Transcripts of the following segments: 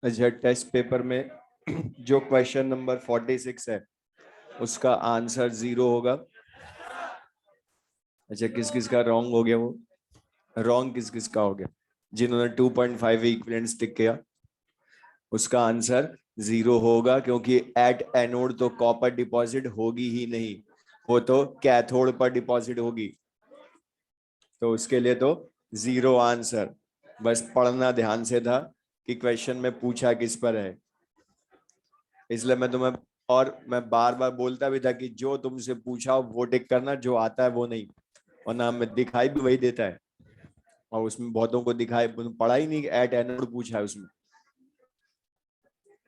अच्छा, test paper में जो क्वेश्चन नंबर 46 है उसका आंसर 0 होगा। अच्छा, किस किस का रॉन्ग हो गया? वो रॉन्ग किस किस का हो गया? जिन्होंने 2.5 इक्विवेलेंट टिक किया उसका आंसर 0 होगा, क्योंकि एट एनोड तो कॉपर डिपॉजिट होगी ही नहीं, वो तो कैथोड पर डिपॉजिट होगी, तो उसके लिए तो 0 आंसर। बस पढ़ना ध्यान से था कि क्वेश्चन में पूछा किस पर है, इसलिए मैं तुम्हें और मैं बार बार बोलता भी था कि जो तुमसे पूछा वो टिक करना, जो आता है वो नहीं, वरना हमें दिखाई भी वही देता है और उसमें बहुतों को दिखाई पढ़ा ही नहीं, एट एनोड पूछा है उसमें।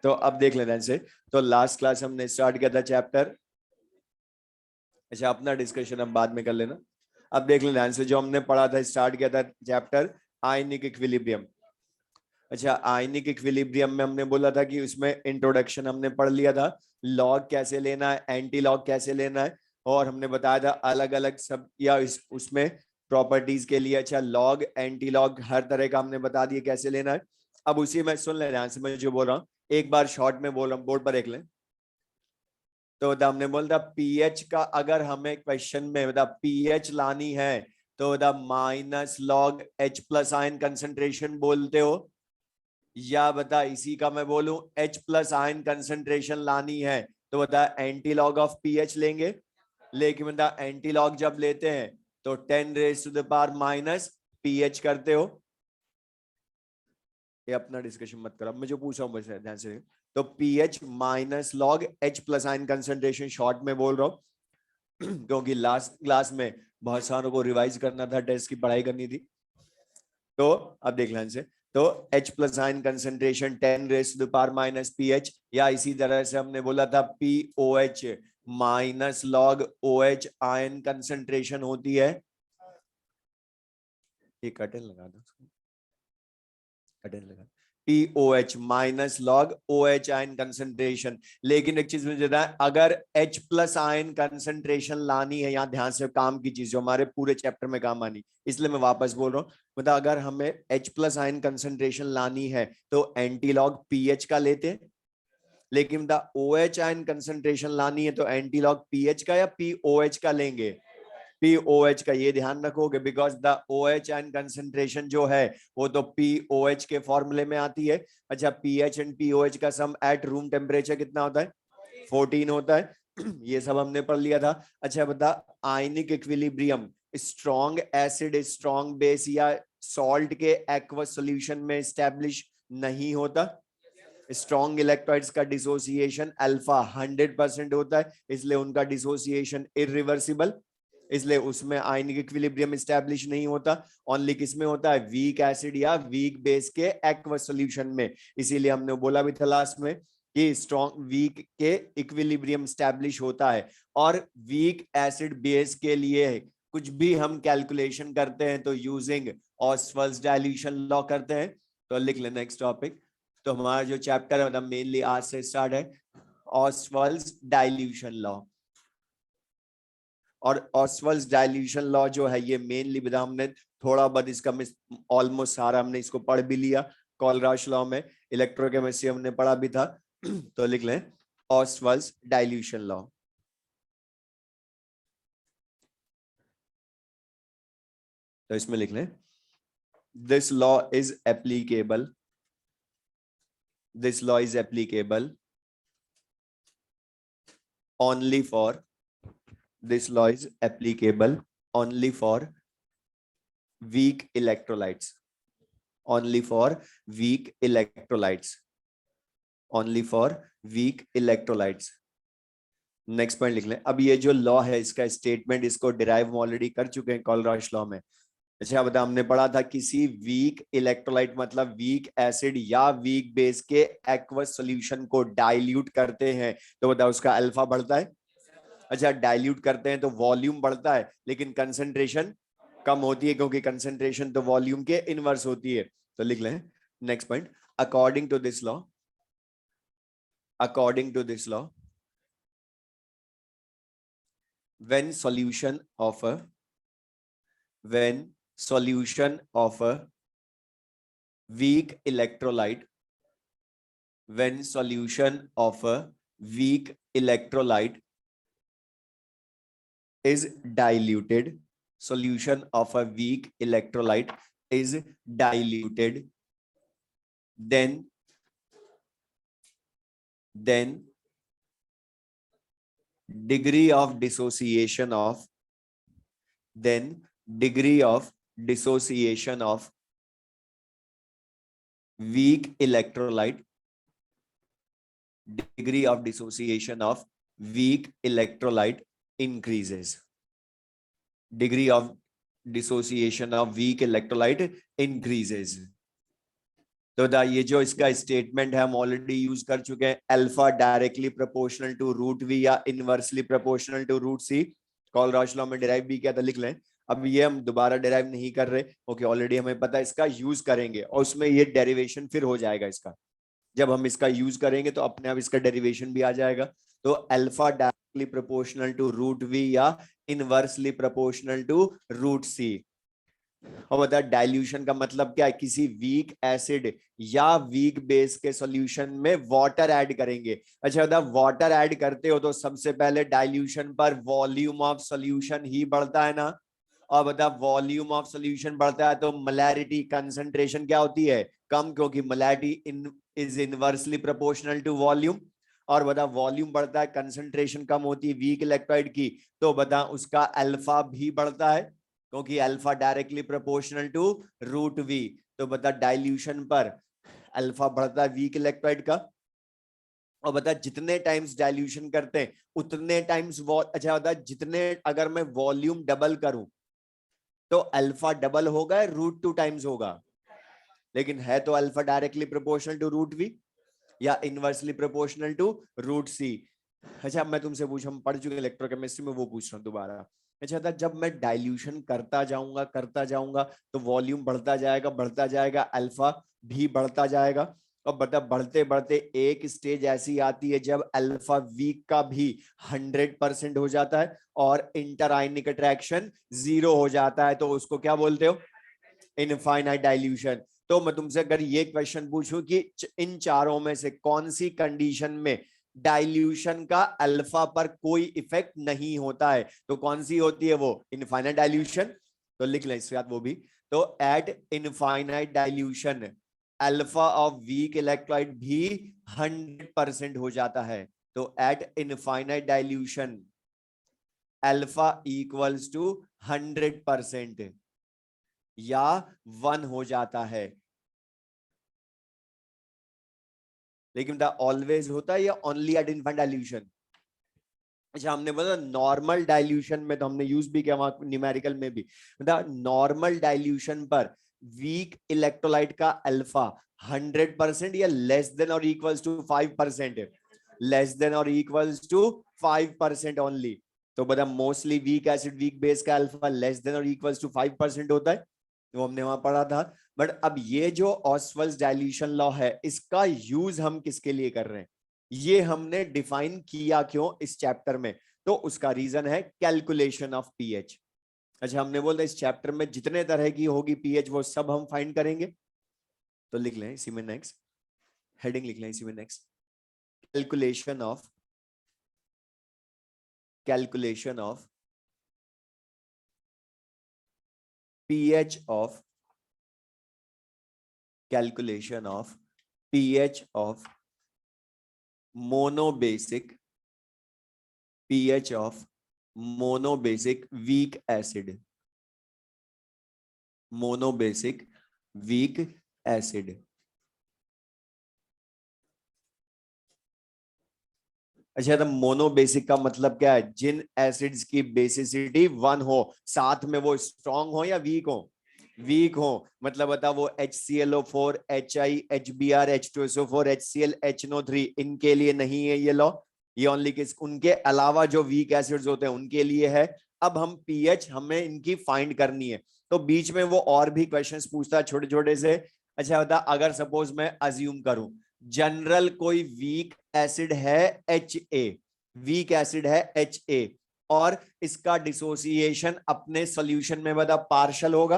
तो अब देख लेना इनसे। तो लास्ट क्लास हमने स्टार्ट किया था चैप्टर, अच्छा अपना डिस्कशन हम बाद में कर लेना। अब देख लेना आंसर, जो हमने पढ़ा था, स्टार्ट किया था चैप्टर आयनिक इक्विलिब्रियम। अच्छा, आयनिक इक्विलिब्रियम में हमने बोला था कि उसमें इंट्रोडक्शन हमने पढ़ लिया था, लॉग कैसे लेना है, एंटी लॉग कैसे लेना है, और हमने बताया था अलग अलग सब या उसमें प्रॉपर्टीज के लिए। अच्छा, लॉग एंटी लॉग हर तरह का हमने बता दिया कैसे लेना है। अब उसी में सुन ले ध्यान से, मैं जो बोल रहा हूँ एक बार शॉर्ट में बोल रहा हूँ, बोर्ड पर देख लें। तो हमने बोला था पीएच का, अगर हमें क्वेश्चन में बता पीएच लानी है तो बता minus log H plus ion concentration बोलते हो, या बता इसी का मैं बोलूं H प्लस आयन कंसेंट्रेशन लानी है तो बता एंटी लॉग ऑफ पीएच लेंगे। लेकिन बता एंटी लॉग जब लेते हैं तो 10 raise to the power minus pH करते हो। ये अपना डिस्कशन मत करो, अब मैं जो पूछ रहा हूँ बस ध्यान से। तो pH minus log H plus ion concentration short में बोल रहा हूँ क्योंकि लास्ट क्लास में बहुत सारों को रिवाइज करना था, टेस्ट की पढ़ाई करनी थी। तो अब देख लें से, तो H plus ion concentration 10 raise to the power minus pH, या इसी तरह से हमने बोला था POH minus log OH ion concentration होती है। ये कटन लगा दो, कटन लगा, POH minus log OH ion concentration. लेकिन एक चीज मुझे है, अगर H प्लस आयन कंसेंट्रेशन लानी है, यहाँ ध्यान से काम की चीज जो हमारे पूरे चैप्टर में काम आनी, इसलिए मैं वापस बोल रहा हूँ, मतलब अगर हमें H प्लस आयन कंसेंट्रेशन लानी है तो एंटी लॉग पीएच का लेते हैं, लेकिन OH आयन कंसेंट्रेशन लानी है तो एंटी लॉग पीएच का या POH का लेंगे, POH का। ये ध्यान रखोगे because the OH and concentration जो है वो तो POH के फॉर्मूले में आती है। अच्छा, पीएच एंड POH का सम एट रूम टेम्परेचर कितना होता है? 14 होता है। ये सब हमने पढ़ लिया था। अच्छा बता, ionic equilibrium strong acid, strong base या सॉल्ट के एक्वस सॉल्यूशन में स्टैब्लिश नहीं होता। स्ट्रॉन्ग इलेक्ट्रोइड्स का डिसोसिएशन अल्फा 100% होता है, इसलिए उनका डिसोसिएशन इरिवर्सिबल, इसलिए उसमें आयनिक इक्विलिब्रियम स्टैब्लिश नहीं होता। ओनली किस में होता है? वीक एसिड या वीक बेस के एक्वस सॉल्यूशन में। इसीलिए हमने बोला भी था लास्ट में कि स्ट्रॉन्ग वीक के इक्विलिब्रियम स्टैब्लिश होता है। और वीक एसिड बेस के लिए कुछ भी हम कैलकुलेशन करते हैं तो यूजिंग ऑस्वाल्ड्स डाइल्यूशन लॉ करते हैं। तो लिख लेना नेक्स्ट टॉपिक। तो हमारा जो चैप्टर है मतलब मेनली आज से स्टार्ट है ऑस्वाल्ड्स डाइल्यूशन लॉ। और ऑस्वाल्ड्स डाइल्यूशन लॉ जो है ये मेनली विधा हमने थोड़ा बहुत इसका ऑलमोस्ट सारा हमने इसको पढ़ भी लिया। कोलराश लॉ में इलेक्ट्रोकेमिस्ट्री हमने पढ़ा भी था। तो लिख लें ऑस्वाल्ड्स डाइल्यूशन लॉ। तो इसमें लिख लें this law is applicable, this law is applicable only for, this law is applicable only for weak electrolytes, only for weak electrolytes, only for weak electrolytes। Next point लिख लें। अब ये जो लॉ है इसका स्टेटमेंट इसको डिराइव ऑलरेडी कर चुके हैं कोलराश लॉ में। अच्छा बता, हमने पढ़ा था किसी वीक इलेक्ट्रोलाइट मतलब वीक एसिड या वीक बेस के एक्वस सॉल्यूशन को डाइल्यूट करते हैं तो बता उसका अल्फा बढ़ता है। अच्छा, डाइल्यूट करते हैं तो वॉल्यूम बढ़ता है लेकिन कंसंट्रेशन कम होती है, क्योंकि कंसंट्रेशन तो वॉल्यूम के इनवर्स होती है। तो लिख लें next point, according to this law, according to this law when solution of a, when solution of a weak electrolyte, when solution of a weak electrolyte is diluted, solution of a weak electrolyte is diluted, then degree of dissociation of weak electrolyte, degree of dissociation of weak electrolyte increases, degree of dissociation of weak electrolyte increases. तो ये जो इसका statement है हम already use कर चुके हैं, alpha directly proportional to root we या inversely proportional to root C. Kohlrausch law में डिराइव भी किया था, लिख लें। अब ये हम दोबारा डिराइव नहीं कर रहे, ओके, ऑलरेडी हमें पता है, इसका यूज करेंगे और उसमें ये डेरिवेशन फिर हो जाएगा इसका। जब हम इसका यूज करेंगे तो अपने आप इसका डेरिवेशन भी आ जाएगा। तो alpha directly proportional to root we या inversely proportional to root c. और बता डाइल्यूशन का मतलब क्या है, किसी वीक एसिड या वीक बेस के सॉल्यूशन में वाटर ऐड करेंगे। अच्छा बता, वाटर ऐड करते हो तो सबसे पहले डाइल्यूशन पर वॉल्यूम ऑफ सॉल्यूशन ही बढ़ता है ना। और बता वॉल्यूम ऑफ सॉल्यूशन बढ़ता है तो मोलैरिटी कंसंट्रेशन क्या होती है, कम, क्योंकि molarity is inversely proportional to volume. और बता वॉल्यूम बढ़ता है, कंसंट्रेशन कम होती है वीक इलेक्ट्रोलाइट की, तो बता उसका अल्फा भी बढ़ता है, क्योंकि alpha directly proportional to root v. तो बता डाइल्यूशन पर अल्फा बढ़ता है वीक इलेक्ट्रोलाइट का। और बता जितने टाइम्स डाइल्यूशन करते हैं उतने टाइम्स अच्छा बता जितने, अगर मैं वॉल्यूम डबल करूं तो अल्फा डबल होगा, रूट 2 टाइम्स होगा, लेकिन है तो alpha directly proportional to root we या inversely proportional to root c. अच्छा मैं तुमसे पूछ, हम पढ़ चुके इलेक्ट्रोकेमिस्ट्री में, वो पूछ रहा हूं दोबारा। अच्छा था, जब मैं डाइल्यूशन करता जाऊंगा तो वॉल्यूम बढ़ता जाएगा, अल्फा भी बढ़ता जाएगा। और बता बढ़ते बढ़ते एक स्टेज ऐसी आती है जब अल्फा वीक का भी 100% हो जाता है और इंटरआयनिक अट्रैक्शन 0 हो जाता है, तो उसको क्या बोलते हो, इनफाइनाइट डाइल्यूशन। तो मैं तुमसे अगर ये क्वेश्चन पूछूं कि इन चारों में से कौन सी कंडीशन में डाइल्यूशन का अल्फा पर कोई इफेक्ट नहीं होता है, तो कौन सी होती है वो, इनफाइनाइट डाइल्यूशन। तो लिख लें इसके बाद वो भी। तो at infinite dilution alpha of weak electrolyte भी 100% हो जाता है। तो at infinite dilution alpha equals to 100% या 1 हो जाता है। लेकिन ऑलवेज होता है या ओनली एट इनफाइनाइट डाइल्यूशन। अच्छा हमने बोला नॉर्मल डाइल्यूशन में, तो हमने यूज भी किया वहां न्यूमेरिकल में भी, नॉर्मल डाइल्यूशन पर वीक इलेक्ट्रोलाइट का अल्फा 100% या लेस देन और इक्वल्स टू 5%, लेस देन और इक्वल्स टू 5% ओनली। तो बता mostly week acid weak base का अल्फा लेस देन और इक्वल्स टू 5% होता है, वो हमने वहां पढ़ा था। बट अब ये जो ऑस्वाल्ड्स डाइल्यूशन लॉ है, इसका यूज हम किसके लिए कर रहे हैं, ये हमने डिफाइन किया क्यों इस चैप्टर में, तो उसका रीजन है कैलकुलेशन ऑफ पीएच। अच्छा हमने बोला इस चैप्टर में जितने तरह की होगी पीएच वो सब हम फाइंड करेंगे। तो लिख लें इसी में नेक्स्ट हेडिंग, लिख लें इसी में next, calculation of pH of calculation of pH of monobasic weak acid, monobasic weak acid। अच्छा तो मोनोबेसिक का मतलब क्या है, जिन एसिड्स की बेसिसिटी 1 हो, साथ में वो स्ट्रॉन्ग हो या वीक हो, वीक हो। मतलब बता वो HClO4 HI HBr H2SO4 HCl HNO3 इनके लिए नहीं है ये लॉ, ये ओनली किस, उनके अलावा जो वीक एसिड्स होते हैं उनके लिए है। अब हम पीएच हमें इनकी फाइंड करनी है, तो बीच में वो और भी क्वेश्चंस पूछता है छोटे छोटे से। अच्छा बता अगर सपोज मैं अज्यूम करूं जनरल कोई वीक एसिड है HA, वीक एसिड है HA और इसका डिसोसिएशन अपने सॉल्यूशन में बता पार्शियल होगा,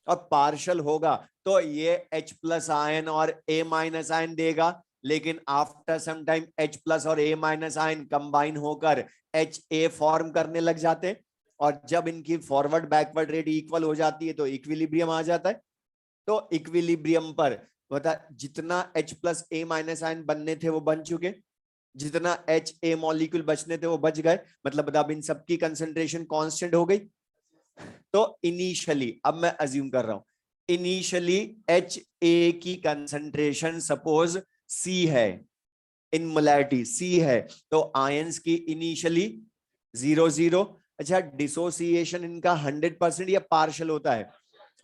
और पार्शियल होगा तो ये H+ आयन और A- आयन देगा, लेकिन after some time H plus और A माइनस आयन कंबाइन होकर HA फॉर्म करने लग जाते हैं, और जब इनकी फॉरवर्ड बैकवर्ड रेट इक्वल हो जाती है तो इक्विलिब्रियम आ जाता है। तो इक्विलिब्रियम पर बता, जितना H plus A minus ion बनने थे वो बन चुके, जितना HA मॉलिक्यूल बचने थे वो बच गए, मतलब बता अब इन सबकी कंसंट्रेशन कांस्टेंट हो गई। तो इनिशियली, अब मैं अज्यूम कर रहा हूं, इनिशियली HA की कंसंट्रेशन सपोज C है, इन मोलैरिटी C है, तो आयंस की इनिशियली 0 0। अच्छा, डिसोसिएशन इनका 100% या पार्शियल होता है,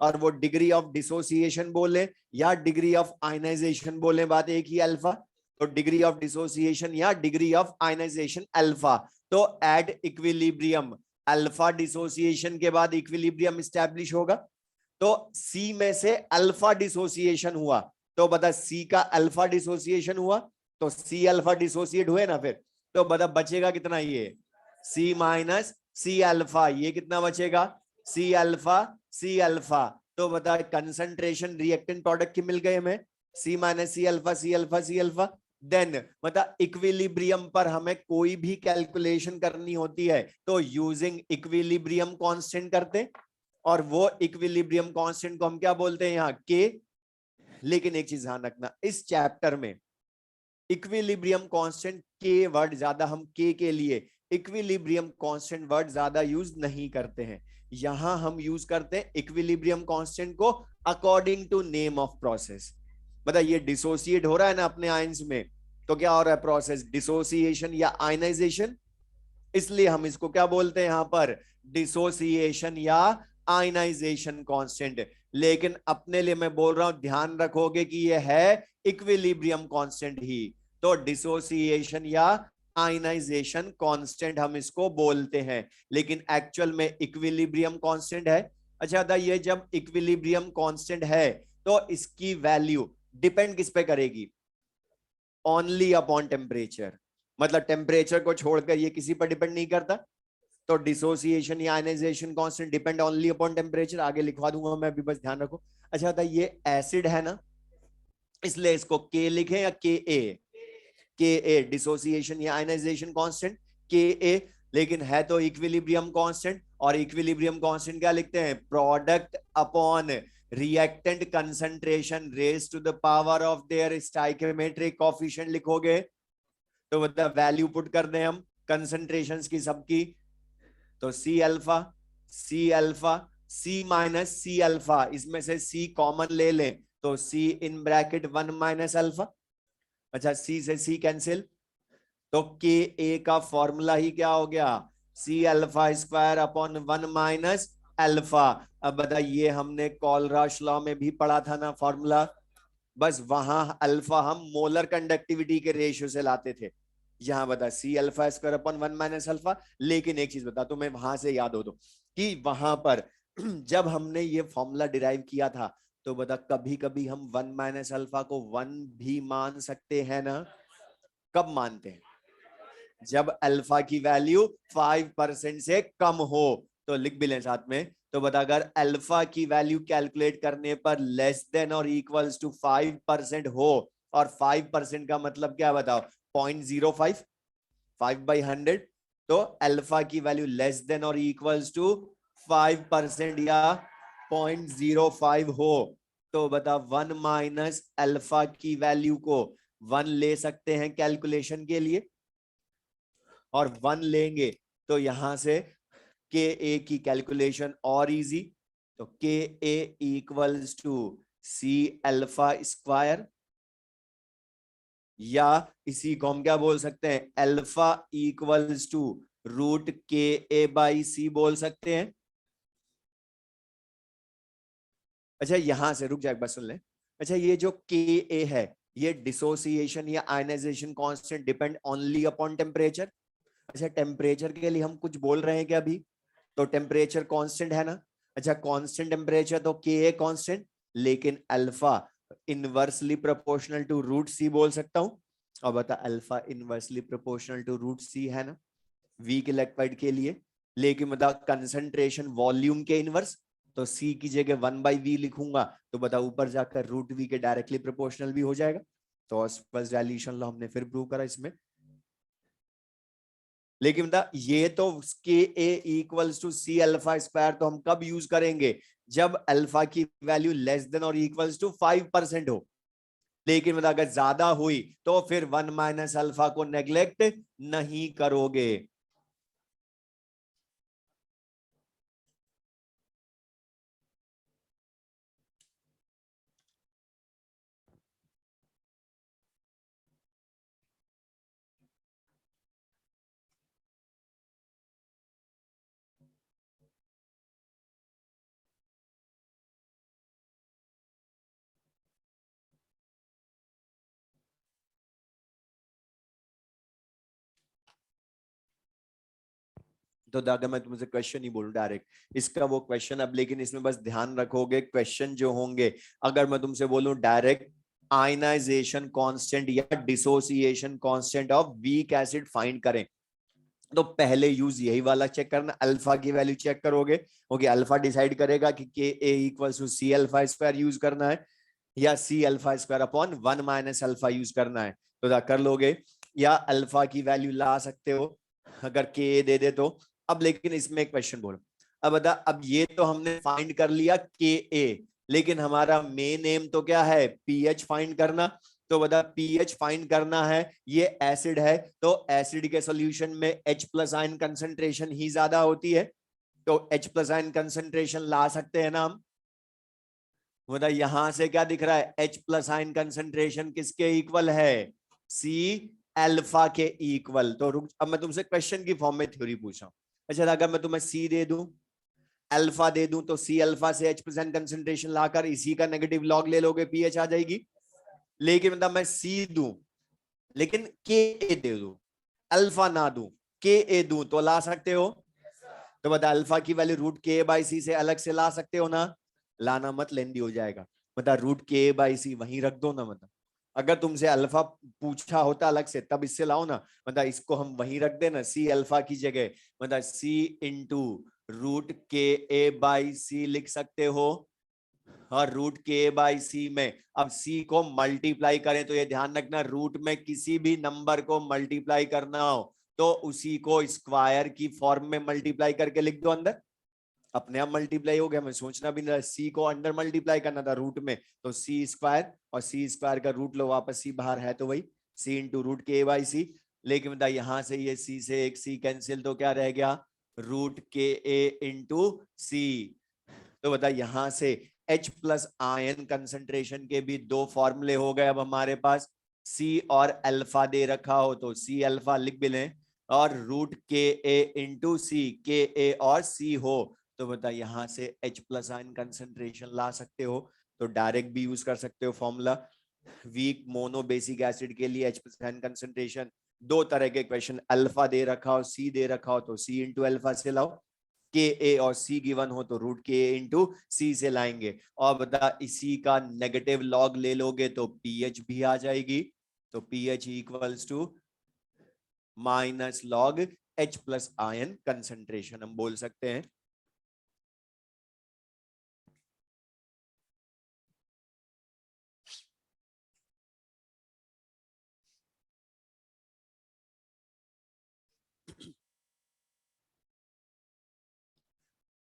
और वो डिग्री ऑफ डिसोसिएशन बोले या डिग्री ऑफ आयनाइजेशन बोले, बात एक ही अल्फा। तो डिग्री ऑफ डिसोसिएशन या डिग्री ऑफ आयनाइजेशन अल्फा। तो एट इक्विलिब्रियम अल्फा डिसोसिएशन के बाद इक्विलिब्रियम स्टैब्लिश होगा। तो सी में से अल्फा डिसोसिएशन हुआ, तो बता सी का अल्फा डिसोसिएशन हुआ, तो सी अल्फा डिसोसिएट हुए ना, फिर तो बता बचेगा कितना, ये सी माइनस सी अल्फा, ये कितना बचेगा, सी अल्फा सी अल्फा। तो बता कंसंट्रेशन रिएक्टेंट प्रोडक्ट की मिल गए हमें, C minus C alpha C alpha C alpha. Then मतलब इक्विलिब्रियम पर हमें कोई भी कैलकुलेशन करनी होती है तो यूजिंग इक्विलिब्रियम कांस्टेंट करते, और वो इक्विलिब्रियम कांस्टेंट को हम क्या बोलते हैं यहाँ, के। लेकिन एक चीज ध्यान रखना, इस चैप्टर में इक्विलिब्रियम कांस्टेंट के वर्ड ज्यादा, हम के लिए इक्विलिब्रियम कांस्टेंट वर्ड ज्यादा यूज नहीं करते हैं। यहां हम यूज करते हैं इक्विलिब्रियम कांस्टेंट को according to name of process. मतलब ये डिसोसिएट हो रहा है ना अपने आयंस में, तो क्या हो रहा है प्रोसेस, डिसोसिएशन या आयनाइजेशन, इसलिए हम इसको क्या बोलते हैं यहां पर, डिसोसिएशन या आयनाइजेशन कांस्टेंट। लेकिन अपने लिए मैं बोल रहा हूं, ध्यान रखोगे कि ये है इक्विलिब्रियम कांस्टेंट ही। तो डिसोसिएशन या आयनाइजेशन कांस्टेंट हम इसको बोलते हैं, लेकिन एक्चुअल में इक्विलिब्रियम कांस्टेंट है। अच्छा था, ये जब इक्विलिब्रियम कांस्टेंट है तो इसकी वैल्यू डिपेंड किस पे करेगी, ओनली अपॉन टेम्परेचर। मतलब टेम्परेचर को छोड़कर ये किसी पर डिपेंड नहीं करता। तो डिसोसिएशन या ionization constant depend only upon temperature, आगे लिखवा दूंगा मैं अभी, बस ध्यान रखो। अच्छा था, ये एसिड है ना, इसलिए इसको के लिखें या K a, K a dissociation या आयनाइजेशन कांस्टेंट, के ए। लेकिन है तो इक्विलिब्रियम कांस्टेंट, और इक्विलिब्रियम कांस्टेंट क्या लिखते हैं, product upon reactant concentration raise to the power of their stoichiometric coefficient लिखोगे। तो मतलब वैल्यू पुट कर दें हम कंसंट्रेशंस की सबकी, तो सी अल्फा सी माइनस सी अल्फा, इसमें से सी कॉमन ले लें तो सी इन ब्रैकेट 1 माइनस अल्फा। अच्छा, सी से सी कैंसिल, तो के ए का फॉर्मूला ही क्या हो गया, c alpha square upon 1 minus alpha. अब बताइए, हमने कॉलराश लॉ में भी पढ़ा था ना फॉर्मूला, बस वहां अल्फा हम मोलर कंडक्टिविटी के रेशियो से लाते थे। यहां बता c alpha square upon 1 minus alpha. लेकिन एक चीज बता, तुम्हें वहां से याद हो तो कि वहां पर जब हमने ये फॉर्मूला डिराइव किया था, तो बता कभी कभी हम 1 माइनस अल्फा को 1 भी मान सकते हैं ना। कब मानते हैं, जब अल्फा की वैल्यू 5% से कम हो। तो लिख भी लें साथ में, तो बता अगर अल्फा की वैल्यू कैलकुलेट करने पर लेस देन और इक्वल्स टू 5% हो, और 5% का मतलब क्या बताओ, 0.05, 5/100। तो अल्फा की वैल्यू लेस देन और इक्वल्स टू 5% या 0.05 हो, तो बता 1 माइनस अल्फा की वैल्यू को 1 ले सकते हैं कैलकुलेशन के लिए, और 1 लेंगे तो यहां से के ए की कैलकुलेशन और इजी। तो K A equals to C alpha square, या इसी को हम क्या बोल सकते हैं, अल्फा इक्वल्स टू रूट के ए बाई सी बोल सकते हैं। अच्छा, यहां से रुक जाए, बस सुन ले। अच्छा, ये जो के ए है, ये डिसोसिएशन या ionization constant depend only upon temperature. अच्छा, टेम्परेचर के लिए हम कुछ बोल रहे हैं क्या अभी, तो टेम्परेचर कांस्टेंट है ना। अच्छा, कांस्टेंट टेम्परेचर तो के ए कांस्टेंट, लेकिन alpha inversely proportional to root C बोल सकता हूं। और बता alpha inversely proportional to root C है ना वीक इलेक्ट्राइड के लिए, लेकिन मतलब कंसंट्रेशन वॉल्यूम के इनवर्स, तो सी की जगह 1/v लिखूंगा, तो बता ऊपर जाकर रूट वी के डायरेक्टली प्रोपोर्शनल भी हो जाएगा। तो ऑस्मोस डाइल्यूशन लॉ हमने फिर प्रूव करा इसमें। लेकिन बता ये तो K A equals to C alpha square तो हम कब यूज करेंगे, जब अल्फा की वैल्यू लेस देन और इक्वल्स टू 5% हो। लेकिन मतलब अगर ज्यादा हुई तो फिर 1 माइनस अल्फा को नेग्लेक्ट नहीं करोगे। तो अगर मैं तुमसे क्वेश्चन ही बोलूं डायरेक्ट, इसका वो क्वेश्चन अब, लेकिन इसमें बस ध्यान रखोगे क्वेश्चन जो होंगे, अगर मैं तुमसे बोलूं डायरेक्ट आयनाइजेशन कांस्टेंट या dissociation constant of weak acid find करें, तो पहले यूज यही वाला चेक करना, अल्फा की वैल्यू चेक करोगे। ओके, अल्फा डिसाइड करेगा कि K A equal to C alpha square use करना है या सी alpha square upon 1 minus alpha use करना है, तो कर लोगे। या अल्फा की वैल्यू ला सकते हो अगर के ए दे दे तो। अब लेकिन इसमें एक क्वेश्चन बोलो, अब बता, अब ये तो हमने फाइंड कर लिया के ए, लेकिन हमारा मेन एम तो क्या है, पीएच फाइंड करना। तो बता पीएच फाइंड करना है, ये एसिड है तो एसिड के सॉल्यूशन में H प्लस आयन कंसंट्रेशन ही ज्यादा होती है, तो H प्लस आयन कंसंट्रेशन ला सकते हैं ना हम। मतलब यहां से क्या दिख रहा है, H प्लस आयन कंसंट्रेशन किसके इक्वल है, सी अल्फा के इक्वल। तो रुक, अब मैं तुमसे क्वेश्चन की फॉर्म में थ्योरी पूछा। अच्छा, अगर मैं तुम्हें सी दे दूं, अल्फा दे दूं, तो सी अल्फा से H प्लस आयन कंसंट्रेशन लाकर इसी का नेगेटिव लॉग ले लोगे, पीएच आ जाएगी। लेकिन मतलब मैं सी दूं लेकिन के ए दे दूं, अल्फा ना दूं, के ए दूं, तो ला सकते हो। तो बता अल्फा की वैल्यू रूट के बाई सी से अलग से ला सकते हो ना, लाना मत, लेंदी हो जाएगा। बता रूट के बाई सी वहीं रख दो ना, मतलब अगर तुमसे अल्फा पूछा होता अलग से तब इससे लाओ ना, मतलब इसको हम वहीं रख देना सी अल्फा की जगह, मतलब सी इंटू रूट के ए बाई सी लिख सकते हो। और रूट के बाई सी में अब सी को मल्टीप्लाई करें, तो ये ध्यान रखना रूट में किसी भी नंबर को मल्टीप्लाई करना हो तो उसी को स्क्वायर की फॉर्म में मल्टीप्लाई करके लिख दो अंदर, अपने आप मल्टीप्लाई हो गया, मैं सोचना भी नहीं, सी को अंदर मल्टीप्लाई करना था रूट में, तो सी स्क्वायर और सी स्क्वायर का रूट लो वापस, सी बाहर है तो वही सी इंटू रूट के बाई सी। लेकिन बता यहां से ये सी से एक सी कैंसिल, तो क्या रह गया, रूट के ए इंटू सी। तो बता यहां से H प्लस आयन कंसंट्रेशन के भी दो फॉर्मूले हो गए अब हमारे पास, C और अल्फा दे रखा हो तो C अल्फा लिख भी लें, और रूट के ए इंटू सी, के ए और C हो, तो बता यहां से H प्लस आयन कंसंट्रेशन ला सकते हो। तो डायरेक्ट भी यूज कर सकते हो formula, weak monobasic acid के लिए H प्लस आयन कंसंट्रेशन, दो तरह के क्वेश्चन, अल्फा दे रखा हो सी दे रखा हो तो C इंटू अल्फा से लाओ, के ए और सी गिवन हो तो रूट के ए इंटू सी से लाएंगे, और बता इसी का नेगेटिव लॉग ले लोगे तो पीएच भी आ जाएगी। तो pH equals to minus log H plus ion concentration हम बोल सकते हैं।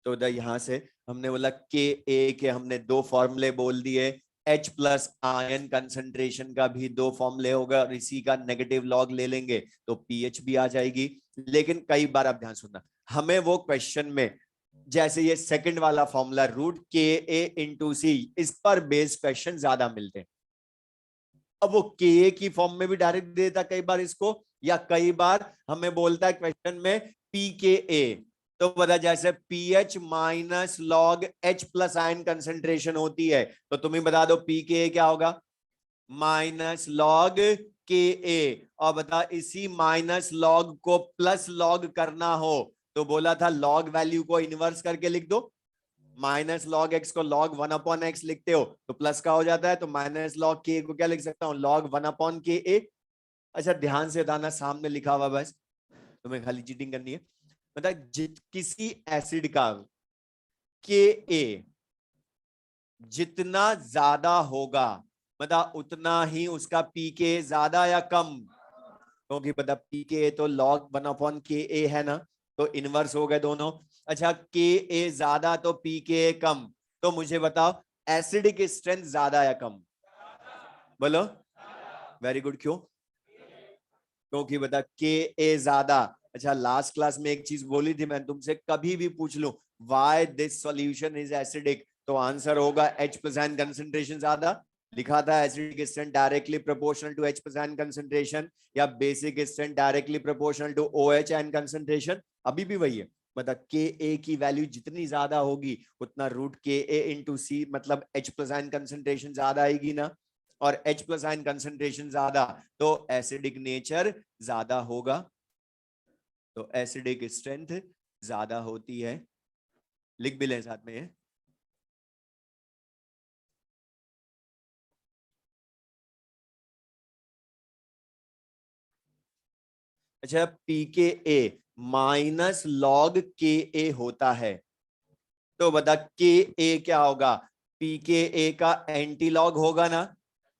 तो उधर यहां से हमने बोला के ए के हमने दो फॉर्मूले बोल दिए, H प्लस आयन कंसंट्रेशन का भी दो फॉर्मूले होगा और इसी का नेगेटिव लॉग ले लेंगे तो पीएच भी आ जाएगी। लेकिन कई बार आप ध्यान सुनना, हमें वो क्वेश्चन में जैसे ये सेकंड वाला फॉर्मूला रूट के ए इंटू सी, इस पर बेस्ड क्वेश्चन ज्यादा मिलते हैं। अब वो के ए की फॉर्म में भी डायरेक्ट देता कई बार इसको, या कई बार हमें बोलता है क्वेश्चन में पी के ए, तो बता जैसे pH minus log H plus ion concentration होती है, तो तुम ही बता दो पी के ए क्या होगा, माइनस लॉग के ए, और बता इसी माइनस लॉग को प्लस लॉग करना हो तो बोला था लॉग वैल्यू को इनवर्स करके लिख दो, माइनस लॉग एक्स को लॉग 1/x लिखते हो तो प्लस का हो जाता है, तो माइनस लॉग के को क्या लिख सकता हूं, लॉग 1/ka। अच्छा ध्यान से बताना, सामने लिखा हुआ बस, तुम्हें खाली चीटिंग करनी है। मतलब किसी एसिड का के ए जितना ज्यादा होगा बता उतना ही उसका पीके ज्यादा या कम, क्योंकि बता पीके तो log 1/ka है ना, तो इनवर्स हो गए दोनों। अच्छा के ए ज्यादा तो पीके कम, तो मुझे बताओ एसिडिक स्ट्रेंथ ज्यादा या कम, बोलो। वेरी गुड, क्यों? क्योंकि बता के ए ज्यादा। अच्छा लास्ट क्लास में एक चीज बोली थी मैं तुमसे, कभी भी पूछ लूं why this solution is acidic, तो आंसर होगा H प्लस आयन कंसंट्रेशन ज्यादा। लिखा था acidic strength directly proportional to H plus ion concentration, या basic strength directly proportional to OH ion concentration, अभी भी वही है। मतलब के ए की वैल्यू जितनी ज्यादा होगी उतना रूट के ए इंटू सी, मतलब H प्लस आयन कंसंट्रेशन ज्यादा आएगी ना, और H प्लस आयन कंसंट्रेशन ज्यादा तो एसिडिक नेचर ज्यादा होगा, तो एसिडिक स्ट्रेंथ ज्यादा होती है। लिख भी लें साथ में ये। अच्छा पीके ए माइनस लॉग के ए होता है, तो बता के ए क्या होगा, पीके ए का एंटी लॉग होगा ना,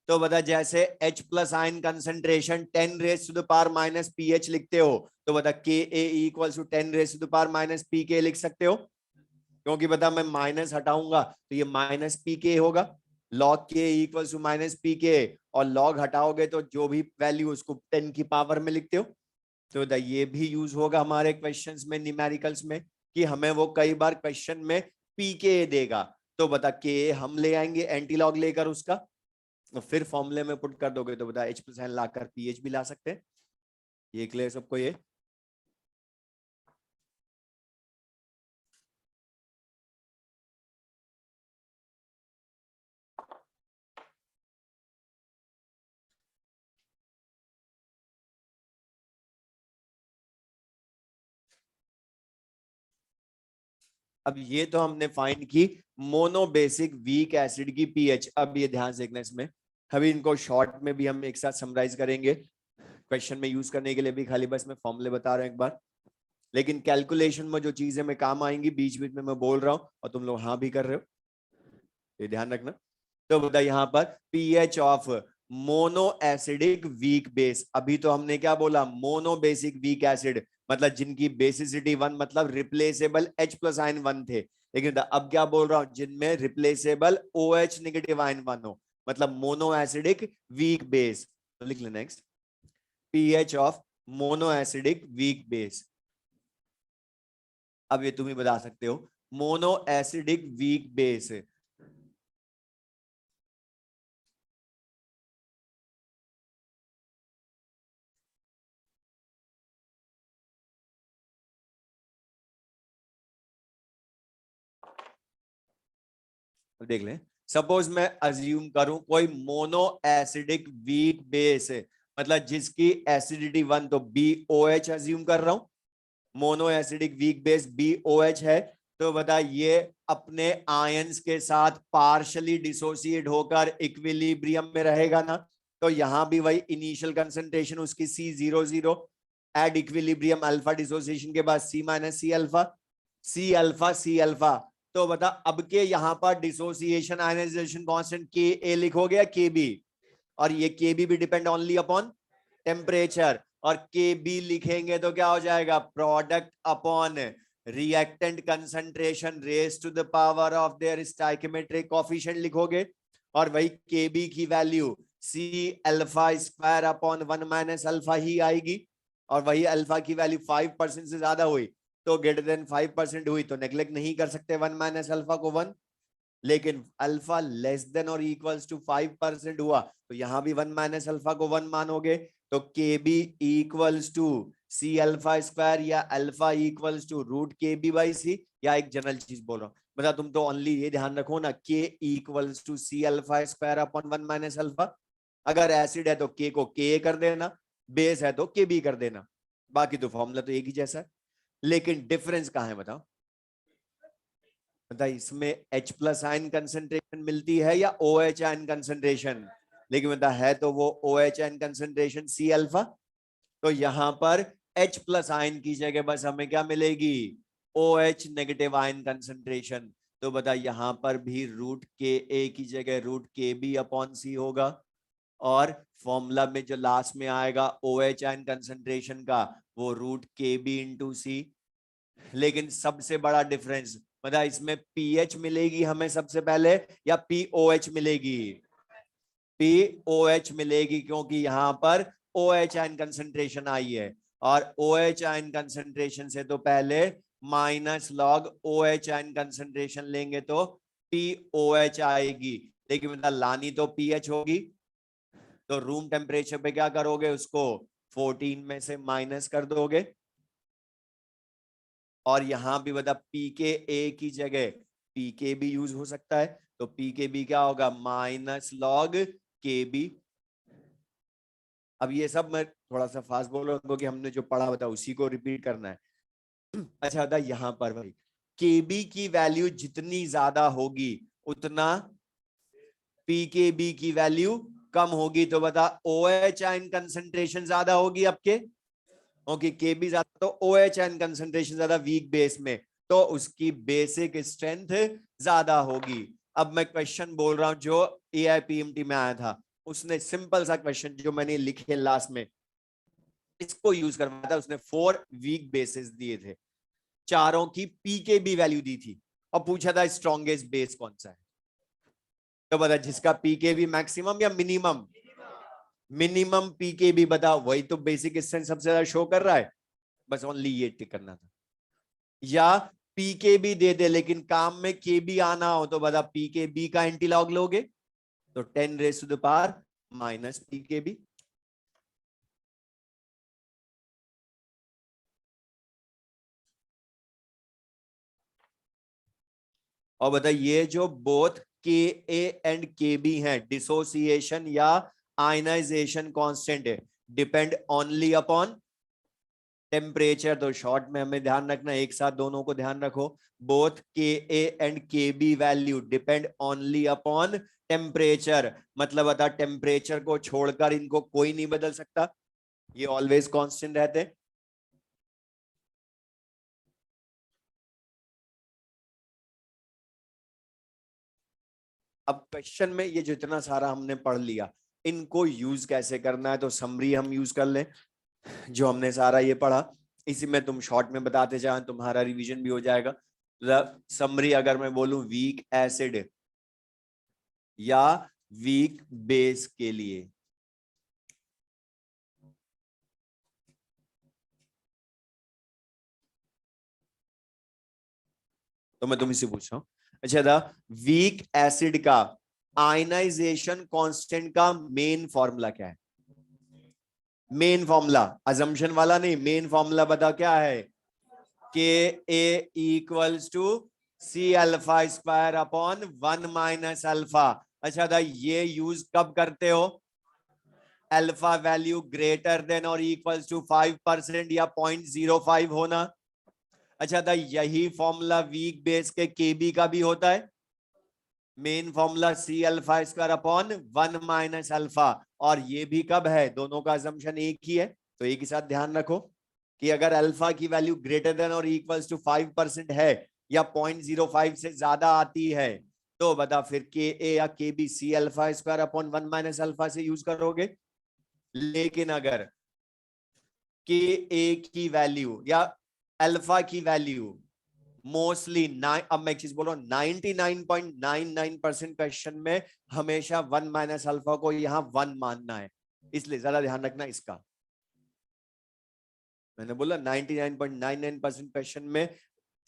तो बता जैसे H plus ion concentration 10 raise to the power minus pH लिखते हो, तो बता K A equal to 10 raise to the power minus P K लिख सकते हो, क्योंकि बता मैं माइनस हटाऊंगा तो ये माइनस पी के होगा, लॉग के इक्वल टू माइनस पी के, और लॉग हटाओगे तो जो भी वैल्यू उसको 10 की पावर में लिखते हो। तो बता ये भी यूज होगा हमारे क्वेश्चंस में, न्यूमेरिकल्स में, कि हमें वो कई बार क्वेश्चन में पी के देगा, तो बता के हम ले आएंगे एंटी लॉग लेकर उसका, तो फिर फॉर्मूले में पुट कर दोगे तो बता H प्लस आयन लाकर पीएच भी ला सकते हैं। ये क्लियर सबको ये? अब ये तो हमने फाइंड की मोनो बेसिक वीक एसिड की पीएच। अब ये ध्यान से देखना इसमें, अभी इनको शॉर्ट में भी हम एक साथ समराइज करेंगे, क्वेश्चन में यूज करने के लिए भी, खाली बस मैं फॉर्मूले बता रहा हूं एक बार, लेकिन कैलकुलेशन में जो चीजें में काम आएंगी बीच बीच में मैं बोल रहा हूं और तुम लोग हाँ भी कर रहे हो, ये ध्यान रखना। तो बता यहाँ पर pH of mono acidic weak base, अभी तो हमने क्या बोला, मोनो बेसिक वीक एसिड, मतलब जिनकी बेसिसिटी 1 मतलब रिप्लेसेबल H प्लस आयन 1 थे, लेकिन अब क्या बोल रहा हूं, जिनमें रिप्लेसेबल OH नेगेटिव आयन 1 हो, मतलब मोनो एसिडिक वीक बेस। तो लिख ले next, pH of mono acidic weak base. अब ये तुम ही बता सकते हो, मोनो एसिडिक वीक बेस, देख ले, सपोज मैं अज्यूम करूं कोई मोनो एसिडिक वीक बेस है, मतलब जिसकी एसिडिटी 1, तो BOH अज्यूम कर रहा हूं, mono acidic weak base BOH है, तो बता ये अपने आयंस के साथ पार्शली डिसोसिएट होकर इक्विलिब्रियम में रहेगा ना, तो यहां भी वही इनिशियल कंसंट्रेशन उसकी C00 at equilibrium, alpha dissociation के बाद C माइनस सी अल्फा, तो बता अब के यहां पर डिसोसिएशन आयनाइजेशन कांस्टेंट के ए लिखोगे या के बी, और ये के बी भी डिपेंड ओनली अपॉन टेम्परेचर, और के बी लिखेंगे तो क्या हो जाएगा, product upon reactant concentration raise to the power of their stoichiometric coefficient लिखोगे, और वही के बी की value C alpha square upon 1 minus alpha ही आएगी, और वही अल्फा की वैल्यू 5% से ज्यादा हुई तो ग्रेटर देन 5% हुई तो नेग्लेक्ट नहीं कर सकते 1 माइनस अल्फा को 1, लेकिन अल्फा लेस देन और इक्वल्स टू 5% हुआ तो यहां भी 1 माइनस अल्फा को 1 मानोगे, तो K b equals to C alpha square, या alpha equals to root K b by c, या एक जनरल चीज बोल रहा हूं, बता तुम तो ओनली ये ध्यान रखो ना, K equals to C alpha square upon 1 minus alpha, अगर एसिड है तो के को के कर देना, बेस है तो के बी कर देना, बाकी तो फॉर्मूला तो एक ही जैसा है, लेकिन डिफरेंस कहां है बताओ, बताइए इसमें H प्लस आयन कंसेंट्रेशन मिलती है या OH आयन कंसेंट्रेशन, लेकिन बता है तो वो OH ion concentration C alpha, तो यहां पर H प्लस आयन की जगह बस हमें क्या मिलेगी, OH नेगेटिव आयन कंसेंट्रेशन, तो बता यहाँ पर भी रूट के ए की जगह रूट के बी अपॉन सी होगा, और फॉर्मूला में जो लास्ट में आएगा ओ एच आयन कंसंट्रेशन का वो रूट के बी इंटू सी। लेकिन सबसे बड़ा डिफरेंस बता, इसमें पीएच मिलेगी हमें सबसे पहले या पीओएच मिलेगी? पीओएच मिलेगी, क्योंकि यहां पर ओएच आयन कंसंट्रेशन आई है, और ओएच आयन कंसंट्रेशन से तो पहले minus log OH ion concentration लेंगे तो पीओएच आएगी, लेकिन मतलब लानी तो पीएच होगी। तो रूम टेम्परेचर पे क्या करोगे, उसको 14 में से माइनस कर दोगे, और यहां भी बता पीके ए की जगह पीके भी यूज हो सकता है, तो पीके बी क्या होगा, माइनस लॉग के बी। अब ये सब मैं थोड़ा सा फास्ट बोल रहा हूँ क्योंकि हमने जो पढ़ा बता उसी को रिपीट करना है। अच्छा बता, यहां पर भाई केबी की वैल्यू जितनी ज्यादा होगी उतना पीकेबी की वैल्यू कम होगी। तो बता ओएच आयन कंसंट्रेशन ज्यादा होगी आपके, क्योंकि केबी ज्यादा तो ओएच आयन कंसंट्रेशन ज्यादा वीक बेस में, तो उसकी बेसिक स्ट्रेंथ ज्यादा होगी। अब मैं क्वेश्चन बोल रहा हूं जो एआईपीएमटी में आया था, उसने सिंपल सा क्वेश्चन जो मैंने लिखे लास्ट में इसको यूज करवाया था। उसने 4 वीक बेसिस दिए थे, चारों की पीकेबी वैल्यू दी थी, और पूछा था स्ट्रॉन्गेस्ट बेस कौन सा है। तो बता जिसका पीकेबी मैक्सिमम या मिनिमम, मिनिमम पीकेबी बता, वही तो बेसिक स्ट्रेंथ सबसे ज्यादा शो कर रहा है। बस ओनली ये टिक करना था। या पीके भी दे दे लेकिन काम में के बी आना हो तो बता पीके बी का एंटीलॉग लोगे, तो 10 raise to the power minus pK b. और बता ये जो both K a and K b है, डिसोसिएशन या आयनाइजेशन कांस्टेंट है, डिपेंड ओनली अपॉन टेम्परेचर। तो शॉर्ट में हमें ध्यान रखना, एक साथ दोनों को ध्यान रखो, both K a and K b value depend only upon temperature. मतलब बता टेम्परेचर को छोड़कर इनको कोई नहीं बदल सकता, ये ऑलवेज कांस्टेंट रहते। अब क्वेश्चन में ये जितना सारा हमने पढ़ लिया, इनको यूज कैसे करना है, तो समरी हम यूज कर लें। जो हमने सारा ये पढ़ा इसी में तुम शॉर्ट में बताते जाए, तुम्हारा रिवीजन भी हो जाएगा। समरी अगर मैं बोलूं वीक एसिड या वीक बेस के लिए, तो मैं तुमसे पूछ रहा हूं, अच्छा था वीक एसिड का आयनाइजेशन कांस्टेंट का मेन फॉर्मूला क्या है? मेन फॉर्मूला अजम्पशन वाला नहीं, मेन फॉर्मूला बता क्या है, K A equals to C alpha square upon 1 minus alpha. अच्छा था ये यूज कब करते हो, अल्फा वैल्यू ग्रेटर देन और इक्वल्स टू 5% या 0.05 होना। अच्छा था यही फॉर्मूला वीक बेस के केबी का भी होता है, main formula c alpha square upon 1 minus alpha. और ये भी कब है, दोनों का असम्पशन एक ही है, तो एक ही साथ ध्यान रखो कि अगर अल्फा की वैल्यू ग्रेटर देन और इक्वल्स टू 5% है या 0.05 से ज्यादा आती है, तो बता फिर के ए या K b c alpha square upon 1 minus alpha से यूज करोगे। लेकिन अगर के ए की वैल्यू या अल्फा की वैल्यू मोस्टली अब मैं एक चीज बोल रहा हूं, 99.99% क्वेश्चन में हमेशा 1 माइनस अल्फा को यहां 1 मानना है, इसलिए ज्यादा ध्यान रखना इसका। मैंने बोला 99.99% क्वेश्चन में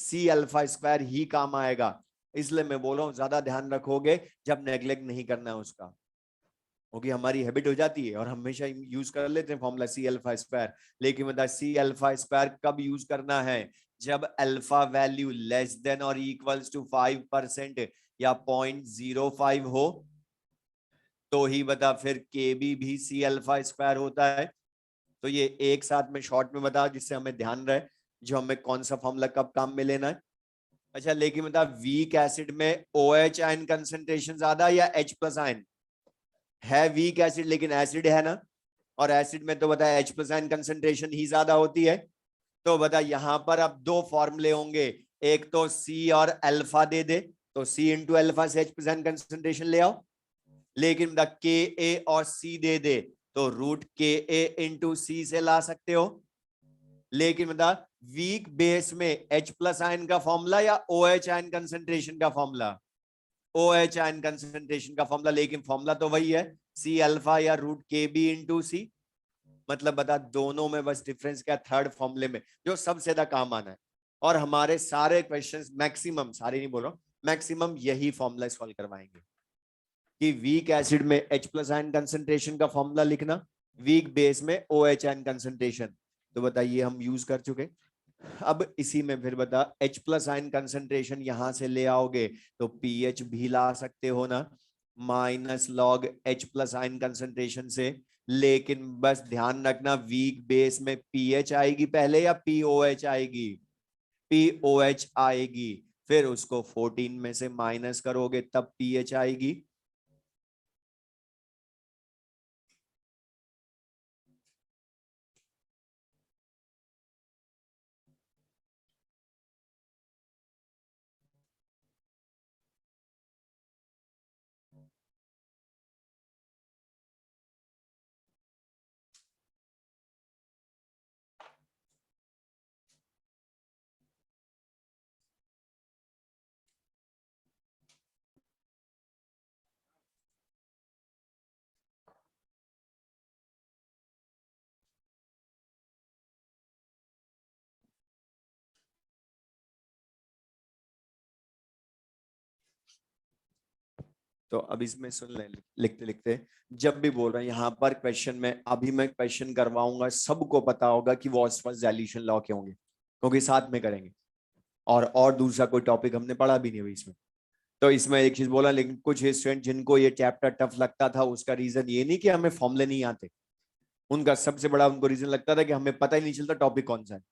सी अल्फा स्क्वायर ही काम आएगा, इसलिए मैं बोल रहा हूं ज्यादा ध्यान रखोगे जब नेग्लेक्ट नहीं करना है उसका, क्योंकि हमारी हैबिट हो जाती है और हमेशा यूज कर लेते हैं फॉर्मूला सी अल्फा स्क्वायर। लेकिन मतलब सी अल्फा स्क्वायर कब यूज करना है, जब अल्फा वैल्यू लेस देन और इक्वल्स टू 5% या 0.05 हो, तो ही बता फिर के बी भी सी अल्फा स्क्वायर होता है। तो ये एक साथ में शॉर्ट में बता जिससे हमें ध्यान रहे जो हमें कौन सा फॉर्मूला कब काम में लेना है। अच्छा लेकिन बता वीक एसिड में ओ एच आयन कंसेंट्रेशन ज्यादा या एच प्लस आयन है, वीक एसिड लेकिन एसिड है ना, और एसिड में तो बता एच प्लस आयन कंसेंट्रेशन ही ज्यादा होती है। तो बता यहां पर अब दो फॉर्मूले होंगे, एक तो सी और अल्फा दे दे, तो C इंटू अल्फा से H प्लस एन कंसंट्रेशन ले आओ, लेकिन द के ए और सी दे दे तो रूट के ए इंटू सी से ला सकते हो, लेकिन बता वीक बेस में H प्लस आयन का फॉर्मूला या OH आयन कंसंट्रेशन का फॉर्मूला, OH आयन कंसंट्रेशन का फॉर्मूला, लेकिन फॉर्मूला तो वही है सी अल्फा या रूट के बी इंटू सी। मतलब बता दोनों में बस डिफरेंस क्या, थर्ड फॉर्मूले में जो सबसे ज्यादा काम आना है। और हमारे सारे क्वेश्चंस मैक्सिमम, सारे नहीं बोल रहा हूं, मैक्सिमम यही फॉर्मूला सॉल्व करवाएंगे कि वीक एसिड में H प्लस आयन कंसंट्रेशन का फॉर्मूला लिखना, वीक बेस में OH आयन कंसंट्रेशन। तो बताइए हम यूज कर चुके। अब इसी में फिर बता H प्लस आयन कंसंट्रेशन यहां से ले आओगे तो पीएच भी ला सकते हो ना, minus log H plus ion concentration से, लेकिन बस ध्यान रखना वीक बेस में पीएच आएगी पहले या पीओएच आएगी, पीओएच आएगी, फिर उसको 14 में से माइनस करोगे तब पीएच आएगी। तो अब इसमें सुन ले, लिखते लिखते जब भी बोल रहे हैं यहाँ पर क्वेश्चन में, अभी मैं क्वेश्चन करवाऊंगा, सबको पता होगा कि वो ऑस्टफर्ड डाइल्यूशन लॉ के होंगे क्योंकि साथ में करेंगे, और दूसरा कोई टॉपिक हमने पढ़ा भी नहीं अभी इसमें। तो इसमें एक चीज बोला, लेकिन कुछ स्टूडेंट जिनको ये चैप्टर टफ लगता था उसका रीजन ये नहीं कि हमें फॉर्मूले नहीं आते, उनका सबसे बड़ा उनको रीजन लगता था कि हमें पता ही नहीं चलता टॉपिक कौन सा है।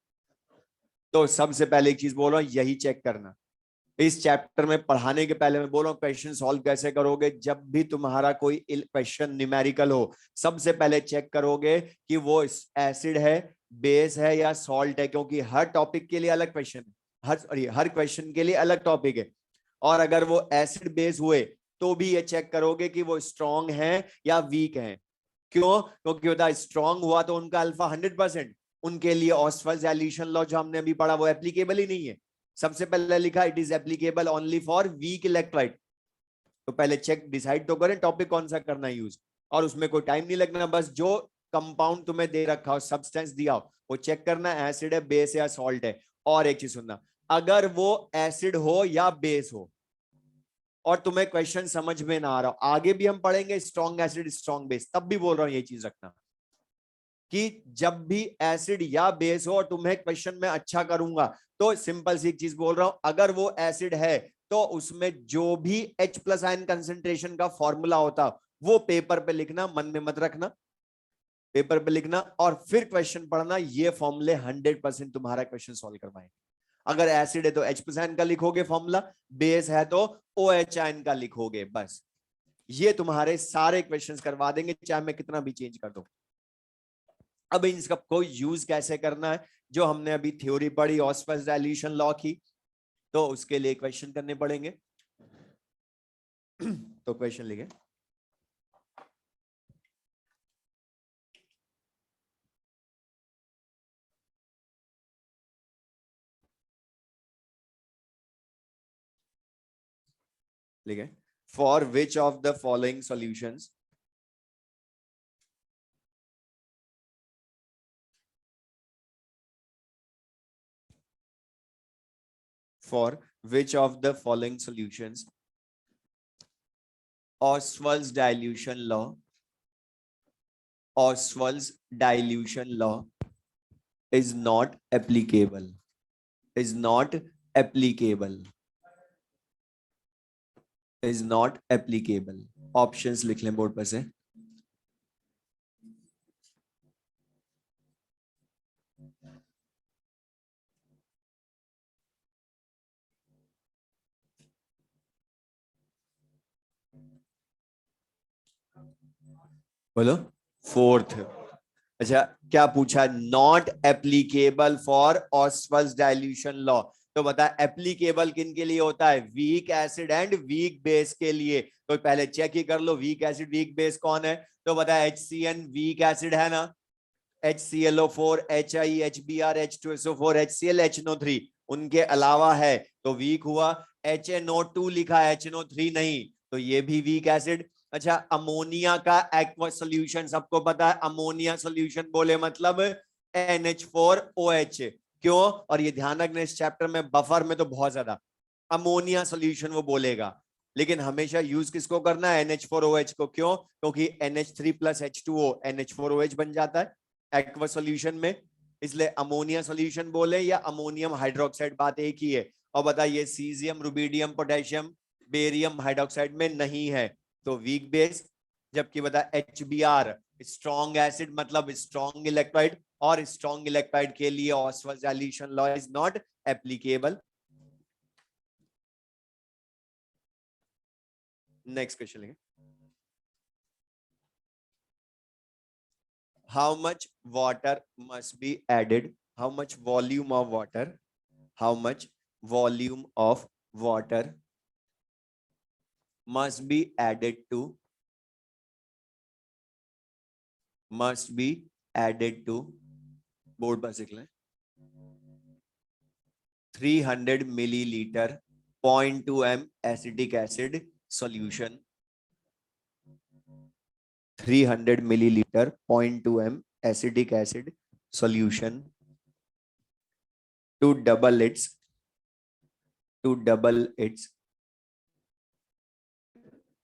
तो सबसे पहले एक चीज बोल रहा हूँ, यही चेक करना इस चैप्टर में पढ़ाने के पहले। मैं बोल रहा हूँ क्वेश्चन सॉल्व कैसे करोगे, जब भी तुम्हारा कोई क्वेश्चन न्यूमेरिकल हो सबसे पहले चेक करोगे कि वो एसिड है, बेस है या सॉल्ट है, क्योंकि हर टॉपिक के लिए अलग क्वेश्चन है, हर क्वेश्चन के लिए अलग टॉपिक है। और अगर वो एसिड बेस हुए तो भी ये चेक करोगे कि वो स्ट्रॉन्ग है या वीक है। क्यों? क्योंकि होता स्ट्रॉन्ग हुआ तो उनका अल्फा 100%, उनके लिए ऑस्टफर्ड डाइल्यूशन लॉ जो हमने अभी पढ़ा वो एप्लीकेबल ही नहीं है। सबसे पहले लिखा it is applicable only for weak electrolyte. तो पहले चेक डिसाइड तो करें टॉपिक कौन सा करना है यूज, और उसमें कोई टाइम नहीं लगना, बस जो कंपाउंड तुम्हें दे रखा हो, सब्सटेंस दिया हो, वो चेक करना एसिड है, बेस है या सॉल्ट है। और एक चीज सुनना, अगर वो एसिड हो या बेस हो और तुम्हें क्वेश्चन समझ में ना आ रहा हो, आगे भी हम पढ़ेंगे स्ट्रॉन्ग एसिड स्ट्रॉन्ग बेस, तब भी बोल रहा हूं ये चीज रखना कि जब भी एसिड या बेस हो और तुम्हें क्वेश्चन में अच्छा करूंगा तो सिंपल सी एक चीज बोल रहा हूं, अगर वो एसिड है तो उसमें जो भी H प्लस आयन कंसेंट्रेशन का फॉर्मूला होता वो पेपर पे लिखना, मन में मत रखना, पेपर पे लिखना और फिर क्वेश्चन पढ़ना। ये फॉर्मूले 100% तुम्हारा क्वेश्चन सॉल्व करवाएंगे। अगर एसिड है तो H प्लस आयन का लिखोगे फॉर्मूला, बेस है तो OH आयन का लिखोगे, बस ये तुम्हारे सारे क्वेश्चंस करवा देंगे चाहे मैं कितना भी चेंज कर दूं। अब इसका कोई यूज कैसे करना है, जो हमने अभी थ्योरी पढ़ी ऑस्टफर्ड डाइल्यूशन लॉ की, तो उसके लिए क्वेश्चन करने पड़ेंगे। तो क्वेश्चन लिखे, लिखे for which of the following solutions for which of the following solutions Oswald's dilution law is not applicable, is not applicable, is not applicable। Options लिख लें बोर्ड पर से। बोलो फोर्थ। अच्छा क्या पूछा, not applicable for Ostwald dilution law, तो बता एप्लीकेबल किन के लिए होता है? Weak acid and weak base के लिए। तो पहले चेक ही कर लो वीक एसिड वीक बेस कौन है। तो बता HCN वीक एसिड है ना, HClO4 HI HBr H2SO4 HCl HNO3 उनके अलावा है तो वीक हुआ। HNO2 लिखा है HNO3 नहीं, तो ये भी वीक एसिड। अच्छा अमोनिया का एक्वा सोल्यूशन सबको पता है, अमोनिया सोल्यूशन बोले मतलब NH4OH। क्यों? और ये ध्यान रखना इस चैप्टर में बफर में तो बहुत ज्यादा अमोनिया सोल्यूशन वो बोलेगा, लेकिन हमेशा यूज किसको करना है? NH4OH को। क्यों? क्योंकि NH3 + H2O NH4OH बन जाता है एक्वा सोल्यूशन में, इसलिए अमोनिया सोल्यूशन बोले या अमोनियम हाइड्रोक्साइड बात एक ही है। और बताइए caesium rubidium potassium barium hydroxide में नहीं है तो वीक बेस। जबकि बता HBr स्ट्रॉन्ग एसिड मतलब स्ट्रॉन्ग इलेक्ट्राइड, और स्ट्रॉन्ग इलेक्ट्राइड के लिए Oswald dilution law is not applicable. Next question लेंगे। How much water must be added? How much volume of water? How much volume of water must be added to? Must be added to board पर लिख लें 300 milliliter 0.2 m acetic acid solution, 300 milliliter 0.2 m acetic acid solution to double its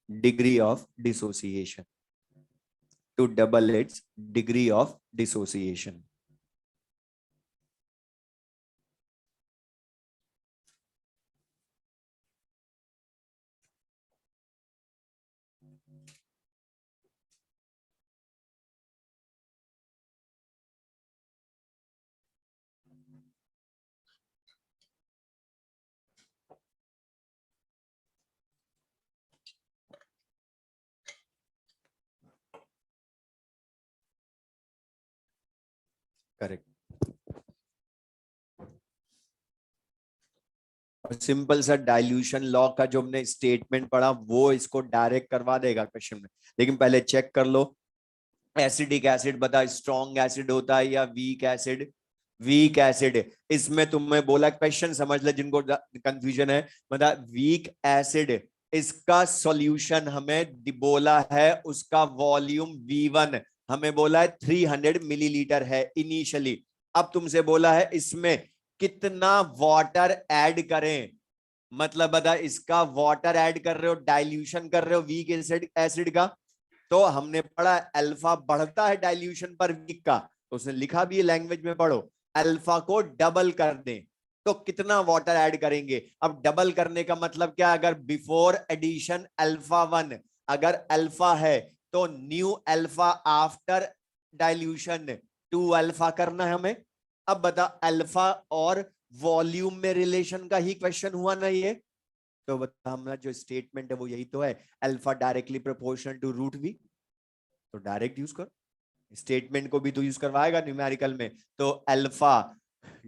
degree of dissociation, to double its degree of dissociation. Correct. Simple सा dilution law का जो हमने statement पढ़ा वो इसको डायरेक्ट करवा देगा क्वेश्चन में, लेकिन पहले चेक कर लो एसिडिक एसिड बता स्ट्रॉन्ग एसिड होता है या वीक एसिड? Weak acid. इसमें तुम्हें बोला क्वेश्चन समझ ले जिनको कंफ्यूजन है, बता वीक एसिड इसका सॉल्यूशन हमें बोला है उसका वॉल्यूम V1 हमें बोला है 300 मिलीलीटर है इनिशियली। अब तुमसे बोला है इसमें कितना वाटर ऐड करें, मतलब बता इसका वाटर ऐड कर रहे हो डाइल्यूशन कर रहे हो वीक एसिड का, तो हमने पढ़ा अल्फा बढ़ता है डाइल्यूशन पर वीक का, तो उसने लिखा भी है लैंग्वेज में पढ़ो अल्फा को डबल कर दें तो कितना वाटर ऐड करेंगे। अब डबल करने का मतलब क्या? अगर बिफोर एडिशन अल्फा 1 अगर अल्फा है तो new alpha after dilution 2 alpha करना है हमें। अब बता अल्फा और वॉल्यूम में रिलेशन का ही क्वेश्चन हुआ ना ये, तो बता हमारा जो स्टेटमेंट है वो यही तो है alpha directly proportional to root v, तो डायरेक्ट यूज कर। स्टेटमेंट को भी तो यूज करवाएगा न्यूमेरिकल में, तो alpha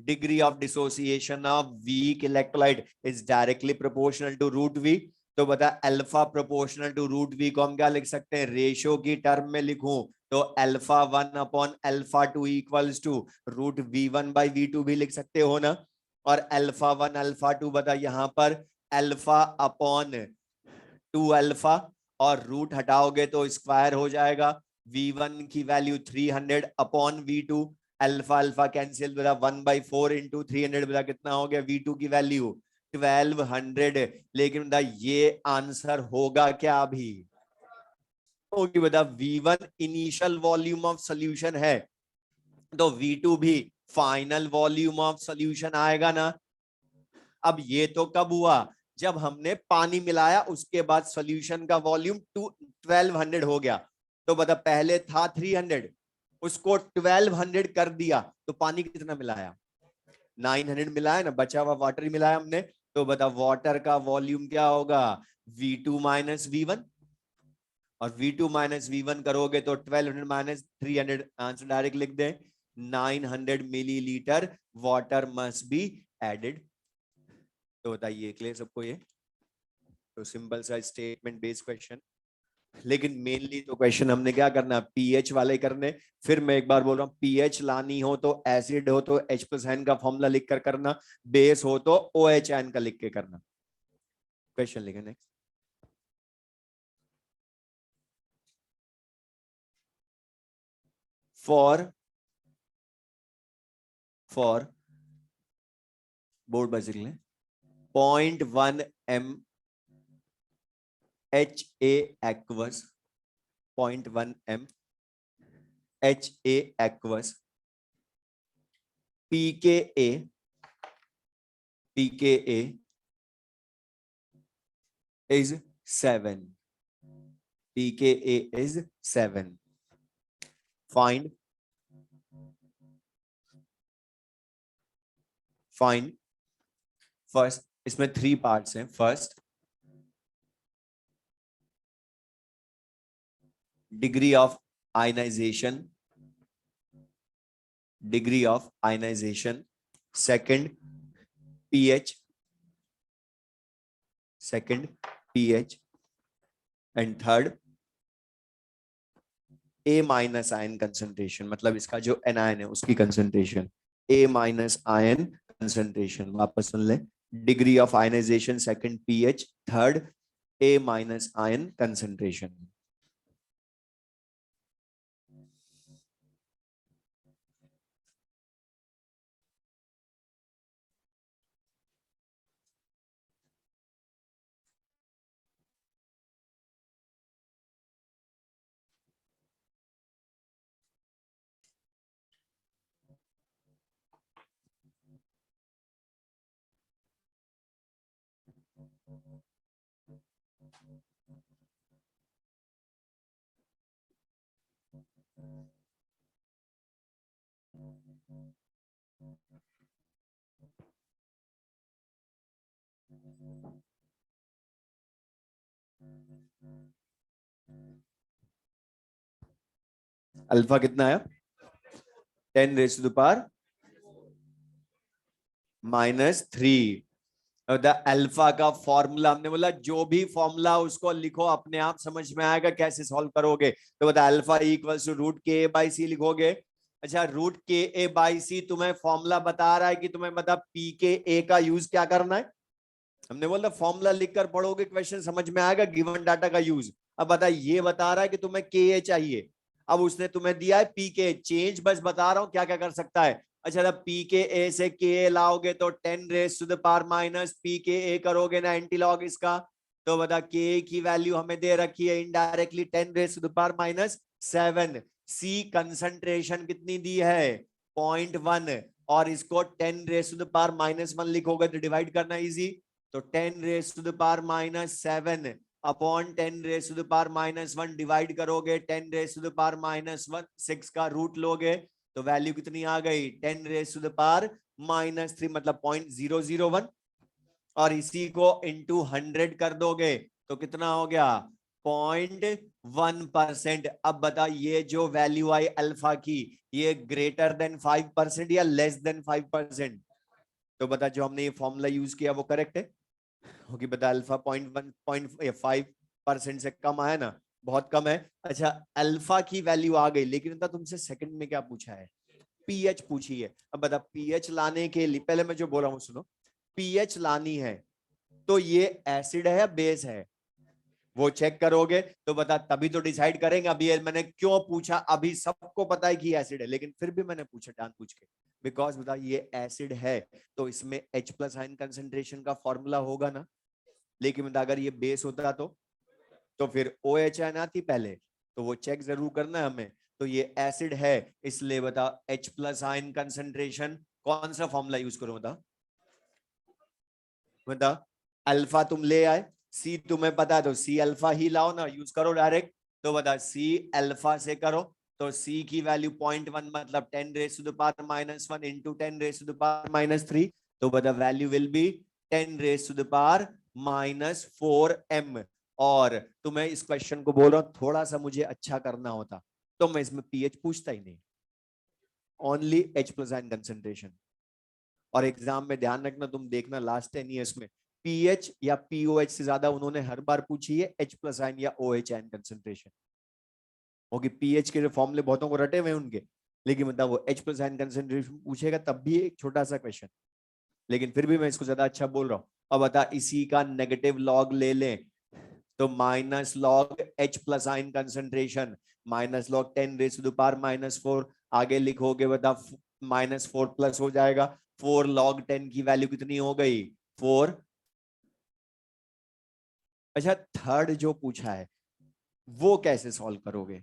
degree of dissociation of weak electrolyte is directly proportional to root v. तो बता alpha proportional to root v को हम क्या लिख सकते हैं? रेशियो की टर्म में लिखूं तो alpha 1 upon alpha 2 equals to root V1/V2 भी लिख सकते हो ना। और अल्फा 1 अल्फा 2 बता यहां पर अल्फा अपॉन 2 अल्फा और रूट हटाओगे तो स्क्वायर हो जाएगा। V1 की value 300 upon V2, alpha alpha cancel बता 1/4 इंटू 300 बता कितना हो गया? V2 की वैल्यू 1200। लेकिन बता ये आंसर होगा क्या? अभी होगी बता V1 initial volume of solution है तो V2 भी फाइनल वॉल्यूम ऑफ सोल्यूशन आएगा ना। अब ये तो कब हुआ? जब हमने पानी मिलाया उसके बाद सॉल्यूशन का वॉल्यूम 1200 हो गया। तो बता पहले था 300 उसको 1200 कर दिया तो पानी कितना मिलाया? 900 मिलाया ना, बचा हुआ वाटर ही मिलाया हमने। तो बता वाटर का वॉल्यूम क्या होगा? V2 माइनस V1, और V2 माइनस V1 करोगे तो 1200 माइनस 300 आंसर डायरेक्ट लिख दे 900 millilitre water must be added. तो बताइए क्लियर सबको ये? तो सिंपल सा स्टेटमेंट बेस्ड क्वेश्चन, लेकिन मेनली तो क्वेश्चन हमने क्या करना, पीएच वाले करने। फिर मैं एक बार बोल रहा हूँ, पीएच लानी हो तो एसिड हो तो H+N का फॉर्मूला लिख कर करना, बेस हो तो OHN का लिख के करना। क्वेश्चन लिखे नेक्स्ट। फॉर बोर्ड बज रही 0.1 m HA aqueous, 0.1 m HA aqueous, pKa is 7. pKa is 7. Find first, इसमें 3 पार्ट्स हैं। First, degree of ionization, second pH, and third A minus ion concentration, मतलब इसका जो एनायन है उसकी concentration, A minus ion concentration. वापस सुन ले, degree of ionization, second pH, third A minus ion concentration. Alpha कितना आया? 10⁻³ अल्फा का फॉर्मूला हमने बोला, जो भी फॉर्मूला उसको लिखो, अपने आप समझ में आएगा कैसे सॉल्व करोगे। तो बता, अल्फा इक्वल्स टू √KA/C लिखोगे। अच्छा, √KA/C तुम्हें फॉर्मूला बता रहा है कि तुम्हें मतलब pKa का यूज क्या करना है। हमने बोला फॉर्मूला लिखकर पढ़ोगे, क्वेश्चन समझ में आएगा, गिवन डाटा का यूज। अब बता, ये बता रहा है कि तुम्हें Ka चाहिए, अब उसने तुम्हें दिया है pK, चेंज बस बता रहा हूं क्या क्या कर सकता है। अच्छा, जब pKa से Ka लाओगे तो 10⁻⁻ pKa करोगे ना, एंटीलॉग इसका। तो बता, Ka की वैल्यू हमें दे रखी है इनडायरेक्टली 10⁻⁷ C कंसंट्रेशन कितनी दी है 0.1, और इसको 10⁻⁻1 लिखोगे तो डिवाइड करना इजी। तो 10⁻⁻7 अपॉन 10⁻⁻1 डिवाइड करोगे 10⁻⁻1, 6 का रूट लोगे तो वैल्यू कितनी आ गई 10⁻⁻3, मतलब 0.001, और इसी को इंटू 100 कर दोगे तो कितना हो गया 0.1%। अब बता, ये जो वैल्यू आई अल्फा की, ये ग्रेटर देन 5% या लेस देन 5%? तो बता, जो हमने ये फॉर्मूला यूज किया वो करेक्ट है होगी। बता, अल्फा 0.5% से कम आया ना, बहुत कम है। अच्छा, अल्फा की वैल्यू आ गई, लेकिन बता तुमसे सेकंड में क्या पूछा है, पीएच पूछी है। अब बता, पीएच लाने के लिए पहले मैं जो बोल रहा हूं सुनो, पीएच लानी है तो ये एसिड है या बेस है, वो चेक करोगे। तो बता, तभी तो डिसाइड करेंगे। अभी मैंने क्यों पूछा, अभी सबको पता है कि एसिड है, लेकिन फिर भी मैंने पूछा जान पूछ के, बिकॉज बता ये एसिड है तो इसमें H+ आयन कंसंट्रेशन का फॉर्मूला होगा ना। लेकिन बता, अगर ये बेस होता तो फिर OHN आती पहले, तो वो चेक जरूर करना है हमें। तो ये एसिड है, इसलिए बता H+ आयन कंसंट्रेशन, कौन सा फॉर्मूला यूज करो बता। अल्फा तुम ले आए, सी तुम्हें पता है तो सी अल्फा ही लाओ ना, यूज करो डायरेक्ट। तो बता, सी अल्फा से करो तो सी की वैल्यू 0.1, मतलब 10⁻⁻1 इंटू 10⁻⁻3। तो बता, वैल्यू विल बी 10⁻⁻4m। और तुम्हें इस क्वेश्चन को बोल रहा हूं, थोड़ा सा मुझे अच्छा करना होता तो मैं इसमें पीएच पूछता ही नहीं, ओनली H+ आयन कंसंट्रेशन। और एग्जाम में ध्यान रखना, तुम देखना लास्ट 10 ईयर्स में पीएच या पीओएच से ज्यादा उन्होंने हर बार पूछी है एच प्लस आयन या ओएच आयन कंसेंट्रेशन। क्योंकि पीएच के जो फॉर्मूले बहुतों को रटे हुए उनके, लेकिन मतलब वो एच प्लस आयन कंसेंट्रेशन पूछेगा तब भी एक छोटा सा क्वेश्चन, लेकिन फिर भी मैं इसको ज्यादा अच्छा बोल रहा हूँ। अब बता, इसी का नेगेटिव लॉग ले लें तो minus log H plus ion concentration, minus log 10⁻⁻⁴, आगे लिखोगे बता -4 प्लस हो जाएगा 4 log 10 की वैल्यू कितनी हो गई 4। अच्छा, थर्ड जो पूछा है वो कैसे सॉल्व करोगे?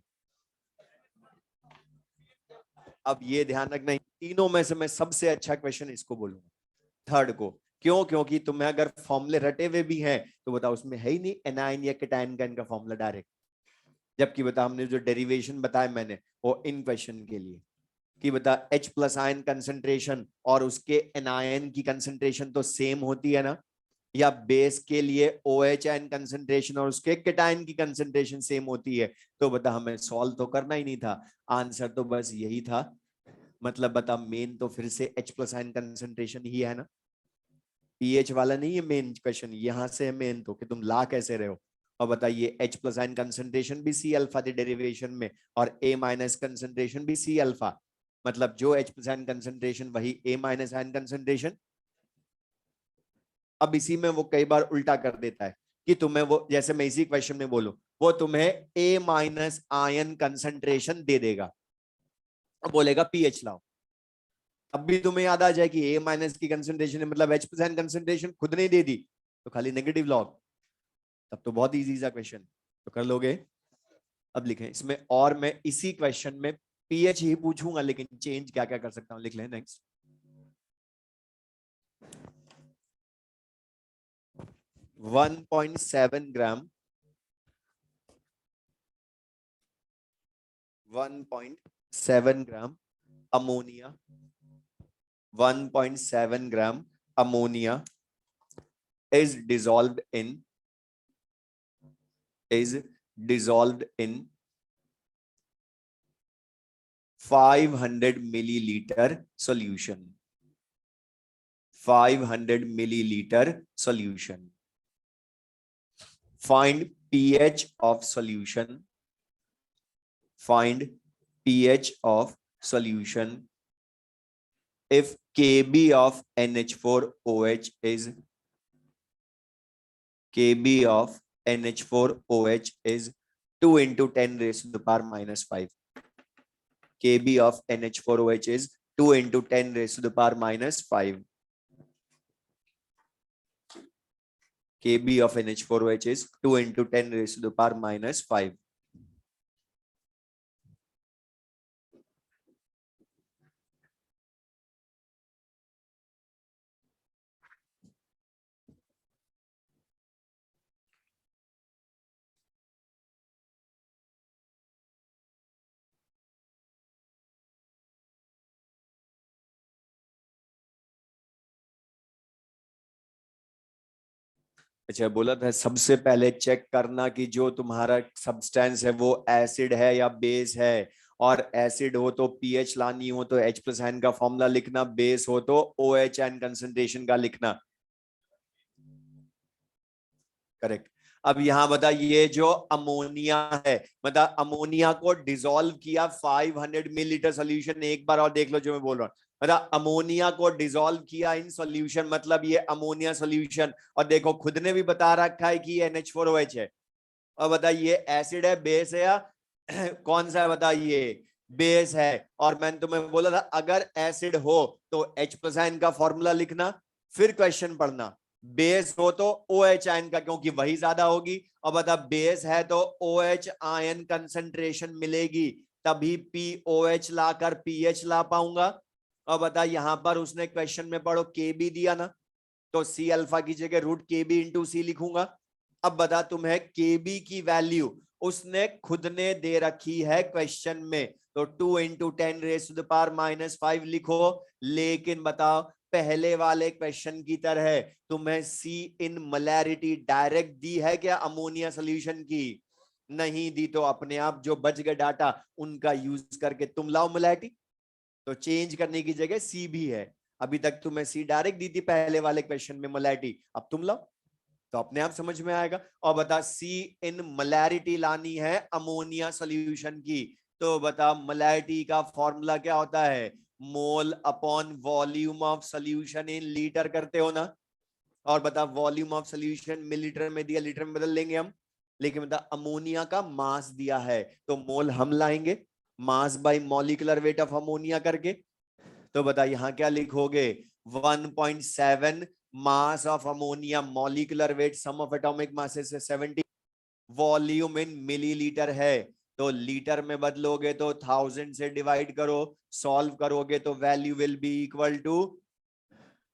अब ये ध्यान रखना, तीनों में से मैं सबसे अच्छा क्वेश्चन इसको बोलूंगा, थर्ड को। क्यों? क्योंकि तुम्हें अगर फॉर्मूले रटे हुए भी हैं तो बताओ उसमें है ही नहीं एनाइन या केटाइन का इनका फॉर्मूला डायरेक्ट, जबकि बता हमने जो डेरिवेशन बताया मैंने वो इन क्वेश्चन के लिए कि बता H प्लस आयन कंसेंट्रेशन और उसके एनायन की कंसेंट्रेशन तो सेम होती है ना, या बेस के लिए OH आयन कंसेंट्रेशन और उसके केटायन की कंसेंट्रेशन सेम होती है। तो बता हमें सॉल्व तो करना ही नहीं था, आंसर तो बस यही था। मतलब बता मेन तो फिर से H प्लस आयन कंसेंट्रेशन ही है ना, पीएच वाला नहीं है मेन क्वेश्चन, यहां से है मेन तो कि तुम ला कैसे रहे हो। और बताइए H प्लस आयन कंसेंट्रेशन भी सी अल्फा थी डेरिवेशन में, और A माइनस कंसेंट्रेशन भी सी अल्फा, मतलब जो H प्लस आयन कंसेंट्रेशन वही A माइनस आयन कंसेंट्रेशन। अब इसी में वो कई बार उल्टा कर देता है कि तुम्हें वो, जैसे मैं इसी क्वेश्चन में बोलूं, वो तुम्हें A माइनस आयन कंसेंट्रेशन दे देगा, बोलेगा पीएच लाओ। अब भी तुम्हें याद आ जाए कि A माइनस की कंसेंट्रेशन है मतलब H प्लस आयन कंसेंट्रेशन खुद नहीं दे दी, तो खाली नेगेटिव लॉग, तब तो बहुत इजी सा क्वेश्चन, तो कर लोगे। अब लिखें इसमें, और मैं इसी क्वेश्चन में पीएच ही पूछूंगा लेकिन चेंज क्या क्या कर सकता हूं, लिख लें next. 1.7 gram 1.7 gram ammonia, 1.7 gram ammonia is dissolved in 500 milliliter solution, 500 milliliter solution. Find pH of solution, find pH of solution if Kb of NH4OH is Kb of NH4OH is 2 into 10 raised to the power minus 5. Kb of NH4OH is 2 into 10 raised to the power minus 5. Kb of NH4OH is 2 into 10 raised to the power minus 5. अच्छा, बोला था सबसे पहले check करना कि जो तुम्हारा substance है वो एसिड है या बेस है, और एसिड हो तो पीएच लानी हो तो H प्लस आयन का फॉर्मूला लिखना, बेस हो तो OH आयन कंसेंट्रेशन का लिखना। करेक्ट। अब यहां बता, ये जो अमोनिया है, बता अमोनिया को डिसॉल्व किया 500 मिलीलीटर सोल्यूशन, एक बार और देख लो जो मैं बोल रहा हूँ, बता अमोनिया को डिसॉल्व किया इन सॉल्यूशन, मतलब ये अमोनिया सॉल्यूशन, और देखो खुद ने भी बता रखा है कि ये NH4OH है। और बता ये एसिड है बेस है या कौन सा है, बता ये बेस है। और मैंने तुम्हें बोला था अगर एसिड हो तो H प्लस आयन का फॉर्मूला लिखना, फिर क्वेश्चन पढ़ना, बेस हो तो OH आयन का, क्योंकि वही ज्यादा होगी। और बता बेस है तो OH आयन कंसेंट्रेशन मिलेगी, तभी POH लाकर पीएच ला पाऊंगा। और बता यहां पर उसने क्वेश्चन में पढ़ो KB दिया ना, तो C अल्फा की जगह √KB इंटू C लिखूंगा। अब बता तुम्हें KB की वैल्यू उसने खुद ने दे रखी है क्वेश्चन में, तो 2 into 10 raised to the power minus 5 लिखो। लेकिन बताओ पहले वाले क्वेश्चन की तरह तुम्हें C इन मोलैरिटी डायरेक्ट दी है क्या अमोनिया सोल्यूशन की? नहीं दी, तो अपने आप जो बच गए डाटा उनका यूज करके तुम लाओ मोलैरिटी, तो चेंज करने की जगह C भी है। अभी तक तुम्हें सी डायरेक्ट दी थी पहले वाले क्वेश्चन में मोलैरिटी, अब तुम लाओ तो अपने आप समझ में आएगा। और बता सी इन मोलैरिटी लानी है अमोनिया सॉल्यूशन की, तो बता मोलैरिटी का फॉर्मूला क्या होता है, mole upon volume of solution in litre करते हो ना। और बता वॉल्यूम ऑफ सॉल्यूशन मिलीलीटर में दिया, लीटर में बदल लेंगे हम, लेकिन बता अमोनिया का मास दिया है तो मोल हम लाएंगे, mass by molecular weight of ammonia करके। तो बता यहां क्या लिखोगे, 1.7 mass of ammonia, molecular weight sum of atomic masses से 70, वॉल्यूम इन मिलीलीटर है तो लीटर में बदलोगे तो 1000 से डिवाइड करो, सॉल्व करोगे तो value will be equal to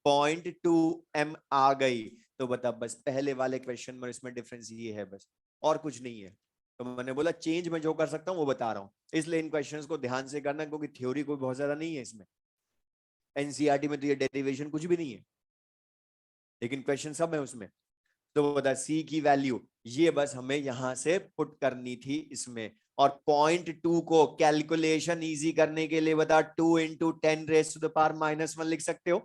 0.2 m आ गई। तो बता बस पहले वाले क्वेश्चन में इसमें डिफरेंस ये है बस, और कुछ नहीं है। तो मैंने बोला चेंज में जो कर सकता हूं वो बता रहा हूं, इसलिए इन क्वेश्चंस को ध्यान से करना क्योंकि थ्योरी कोई बहुत ज्यादा नहीं है इसमें, एनसीईआरटी में तो ये डेरिवेशन कुछ भी नहीं है, लेकिन क्वेश्चन सब है उसमें। तो बता सी की वैल्यू ये बस हमें यहां से पुट करनी थी इसमें, और 0.2 को कैलकुलेशन इजी करने के लिए बता 2 × 10⁻⁻1 लिख सकते हो।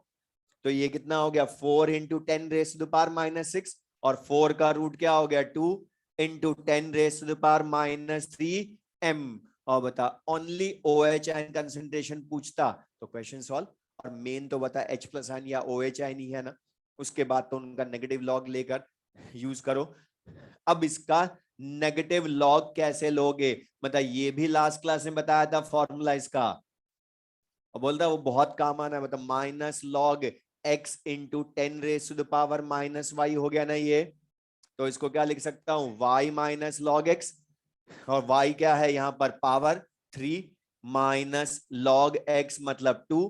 तो ये कितना हो गया 4 × 10⁻⁻6, और 4 का रूट क्या हो गया 2 × 10⁻³ m। और बता only O H ion concentration पूछता तो क्वेश्चन सॉल्व, और मेन तो बता H+ आयन या ओ एच आयन ही है ना, उसके बाद तो उनका नेगेटिव लॉग लेकर यूज करो। अब इसका नेगेटिव लॉग कैसे लोगे, मतलब ये भी लास्ट क्लास में बताया था फॉर्मूला इसका, और बोलता वो बहुत काम आना है, मतलब -log x × 10⁻⁻⁻y हो गया ना ये। तो इसको क्या लिख सकता हूं y-log x, और y क्या है यहां पर पावर 3, -log x मतलब 2,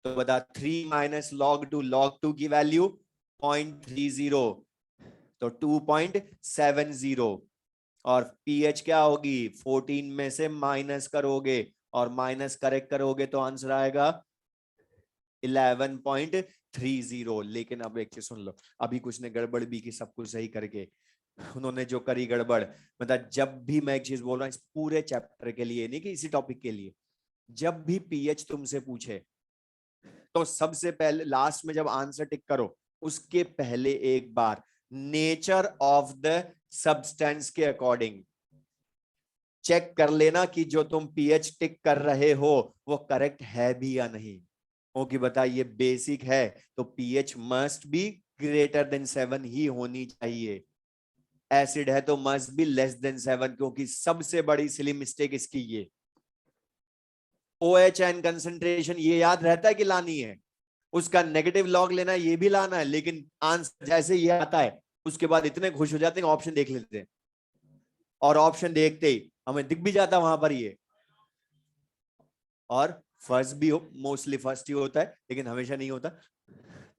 तो बता 3 - log 2, log 2 की वैल्यू 0.30, तो 2.70, और pH क्या होगी 14 में से माइनस करोगे और माइनस करेक्ट करोगे तो आंसर आएगा 11.30। लेकिन अब एक चीज सुन लो, अभी कुछ ने गड़बड़ भी की सब कुछ सही करके, उन्होंने जो करी गड़बड़, मतलब जब भी मैं एक चीज बोल रहा हूँ इस पूरे चैप्टर के लिए नहीं कि इसी टॉपिक के लिए, जब भी पीएच तुमसे पूछे तो सबसे पहले लास्ट में जब आंसर टिक करो उसके पहले एक बार नेचर ऑफ द सब्सटेंस के अकॉर्डिंग चेक कर लेना कि जो तुम पीएच टिक कर रहे हो वो करेक्ट है भी या नहीं। क्योंकि बताइए बेसिक है तो pH must be greater than 7 ही होनी चाहिए, एसिड है तो मस्ट बी लेस देन 7, क्योंकि सबसे बड़ी सिली मिस्टेक इसकी ये OH एन कंसेंट्रेशन ये याद रहता है कि लानी है, उसका नेगेटिव लॉग लेना है ये भी लाना है, लेकिन आंसर जैसे ये आता है उसके बाद इतने खुश हो जाते हैं ऑप्शन देख लेते हैं, और ऑप्शन देखते ही हमें दिख भी जाता वहां पर ये, और फर्स्ट भी हो, मोस्टली फर्स्ट ही होता है लेकिन हमेशा नहीं होता।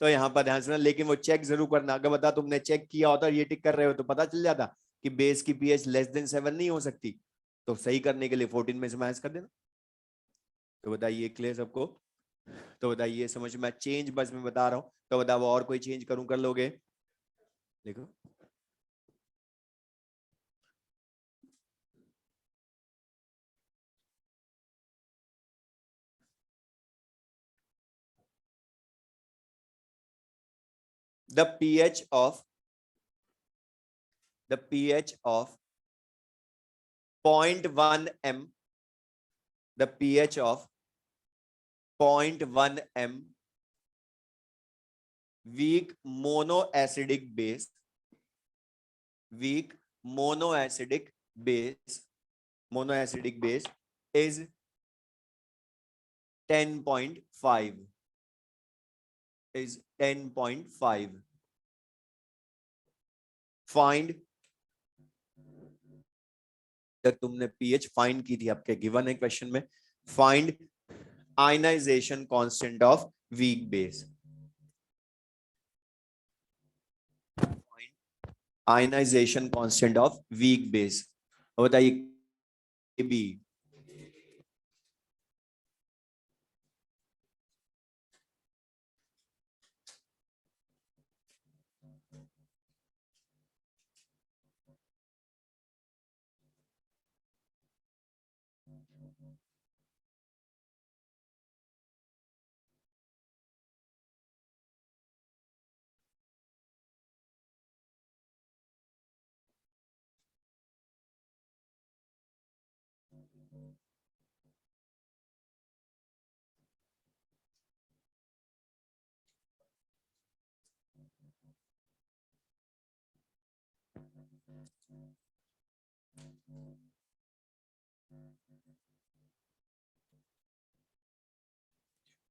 तो यहाँ पर ध्यान से, लेकिन वो चेक जरूर करना, अगर बता तुमने चेक किया होता और ये टिक कर रहे हो तो पता चल जाता कि बेस की पीएच लेस देन 7 नहीं हो सकती, तो सही करने के लिए 14 में से माइनस कर देना। तो बताइए क्लियर सबको, तो बताइए समझ में, चेंज बस मैं बता रहा हूँ, तो बताओ और कोई चेंज करूं कर लोगे, देखो the pH of the pH of 0.1 m, the pH of 0.1 m weak monoacidic base, weak monoacidic base, monoacidic base is 10.5, is 10.5. Find, तक तुमने पीएच फाइंड की थी आपके गिवन है क्वेश्चन में, find ionization constant of weak base, ionization constant of weak base, बताइए b.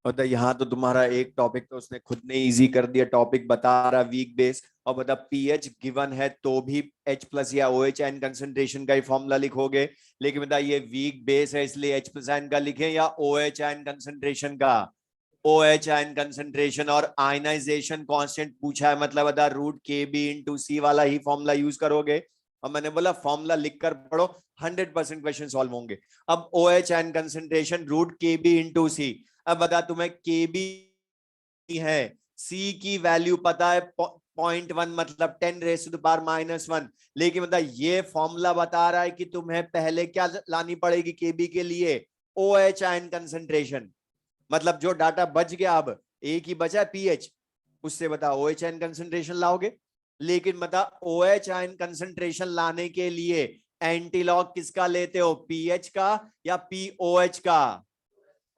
बता, यहाँ तो तुम्हारा एक टॉपिक तो उसने खुद ने इजी कर दिया, टॉपिक बता रहा वीक बेस, और बता पीएच गिवन है तो भी H प्लस या OH आयन कंसंट्रेशन का ही फॉर्मूला लिखोगे, लेकिन बता ये वीक बेस है इसलिए H प्लस आयन का लिखें या OH आयन कंसंट्रेशन का, OH आयन कंसंट्रेशन, और आयनाइजेशन कांस्टेंट पूछा है मतलब बता रूट के बी इंटू सी वाला ही फॉर्मूला यूज करोगे, और मैंने बोला फॉर्मूला लिख कर पढ़ो 100% क्वेश्चन सॉल्व होंगे। अब OH ion concentration root K B into सी, अब बता तुम्हें के बी है, सी की वैल्यू पता है 0.1 मतलब 10⁻⁻⁻1, लेकिन मतलब ये फॉर्मूला बता रहा है कि तुम्हें पहले क्या लानी पड़ेगी केबी के लिए, OH आयन कंसंट्रेशन, मतलब जो डाटा बच गया अब एक ही बचा है पीएच, उससे बता OH आयन कंसंट्रेशन लाओगे, लेकिन बता OH आयन कंसंट्रेशन लाने के लिए एंटीलॉग किसका लेते हो, पीएच का या POH का,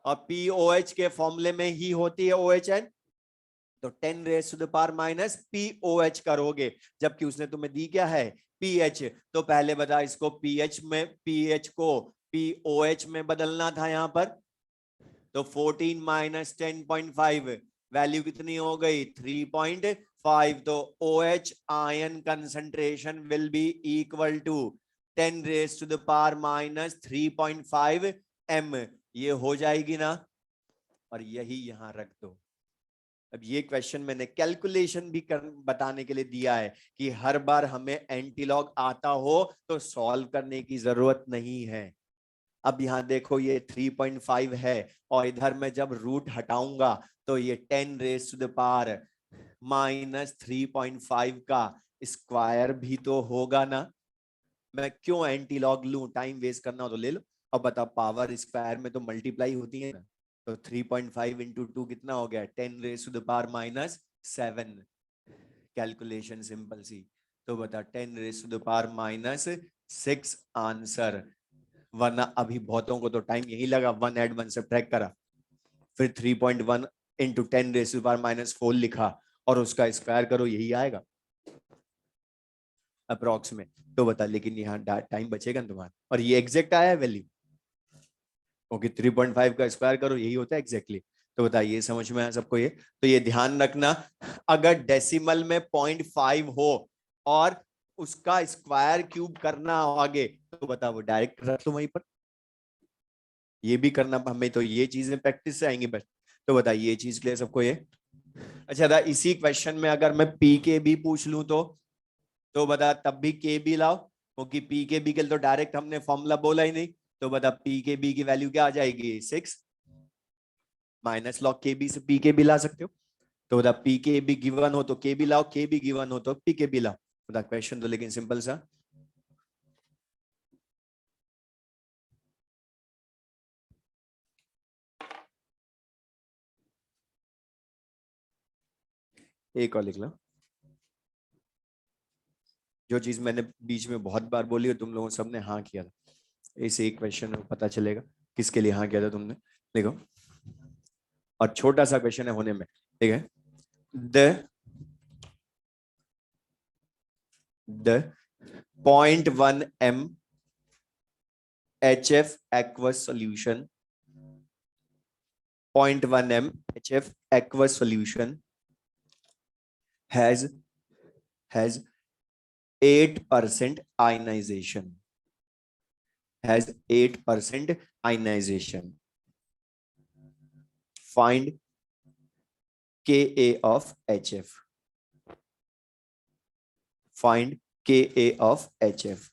और POH के फॉर्मूले में ही होती है OH आयन, तो 10⁻⁻POH करोगे, जबकि उसने तुम्हें दी क्या है पीएच, तो पहले बता इसको पीएच में, पीएच को POH में बदलना था यहां पर, तो 14 माइनस 10.5 वैल्यू कितनी हो गई 3.5, तो OH ion concentration will be equal to 10⁻⁻3.5 m, ये हो जाएगी ना, और यही यहां रख दो। अब ये क्वेश्चन मैंने कैलकुलेशन भी बताने के लिए दिया है कि हर बार हमें एंटीलॉग आता हो तो सॉल्व करने की जरूरत नहीं है। अब यहाँ देखो ये 3.5 है, और इधर मैं जब रूट हटाऊंगा तो ये 10⁻⁻3.5 का स्क्वायर भी तो होगा ना, मैं क्यों एंटीलॉग लूं, टाइम वेस्ट करना हो तो ले लो। अब बता पावर स्क्वायर में तो मल्टीप्लाई होती है ना, तो 3.5 इंटू 2 कितना हो गया 10⁻⁻7, कैलकुलेशन सिंपल सी, तो बता 10⁻⁻6 आंसर, वरना अभी बहुतों को तो टाइम यही लगा, 1 ऐड 1 सब्ट्रैक्ट करा, फिर 3.1 इंटू 10⁻⁻4 लिखा और उसका स्क्वायर करो, यही आएगा अप्रोक्स में, तो बता लेकिन यहाँ टाइम बचेगा ना तुम्हारा, और ये एग्जैक्ट आया है वैल्यू, ओके 3.5 का स्क्वायर करो यही होता है एग्जैक्टली, तो बताइए ये समझ में आया सबको ये, तो ये ध्यान रखना, अगर डेसिमल में 0.5 हो और उसका स्क्वायर क्यूब करना हो आगे, तो बता वो डायरेक्ट रख लो वहीं पर, ये भी करना हमें, तो ये चीजें प्रैक्टिस से आएंगी बस, तो बताइए ये चीज क्लियर सबको ये। अच्छा था इसी क्वेश्चन में अगर मैं पी के बी पूछ लूं तो बता तब भी के बी लाओ, क्योंकि पी के बी के लिए तो डायरेक्ट हमने फॉर्मूला बोला ही नहीं, तो बता पी के बी की वैल्यू क्या आ जाएगी 6, माइनस लॉग के बी से पी के बी ला सकते हो, तो बता पी के बी गिवन हो तो के बी लाओ, के बी गिवन हो तो पी के बी लाओ, बता क्वेश्चन तो लेकिन सिंपल सा। एक और लिख लो, जो चीज मैंने बीच में बहुत बार बोली और तुम लोगों सबने हाँ किया था, इस एक क्वेश्चन में पता चलेगा किसके लिए हाँ किया था तुमने, देखो, और छोटा सा क्वेश्चन है होने में, ठीक है, the 0.1 m HF aqueous solution, 0.1 m HF aqueous solution has 8% ionization, has 8% ionization. Find Ka of HF. Find Ka of HF.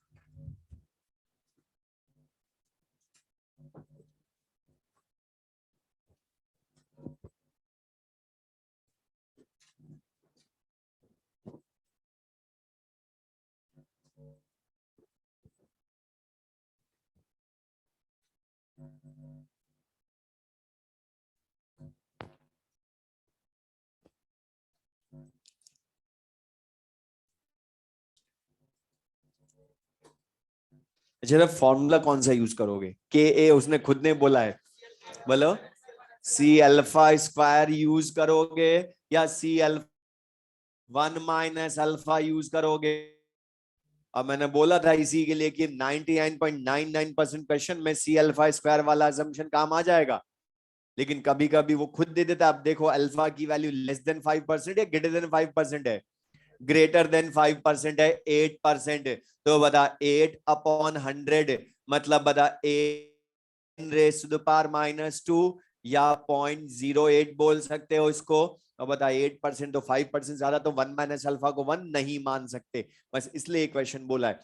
अच्छा फॉर्मूला कौन सा यूज करोगे, के ए उसने खुद ने बोला है, बोलो सी अल्फा स्क्वायर यूज करोगे या सी अल्फा 1 माइनस अल्फा यूज करोगे, अब मैंने बोला था इसी के लिए कि 99.99% क्वेश्चन में सी अल्फा स्क्वायर वाला असम्पशन काम आ जाएगा, लेकिन कभी कभी वो खुद दे देता है। अब देखो अल्फा की वैल्यू लेस देन 5% है, ग्रेटर देन 5% है, ग्रेटर देन 5% है 8%। तो बता 8/100 मतलब बता 8 raised to the power -2 या 0.08 बोल सकते हो इसको। और बता 8% तो 5% ज्यादा, तो 1 माइनस अल्फा को 1 नहीं मान सकते, बस इसलिए क्वेश्चन बोला है।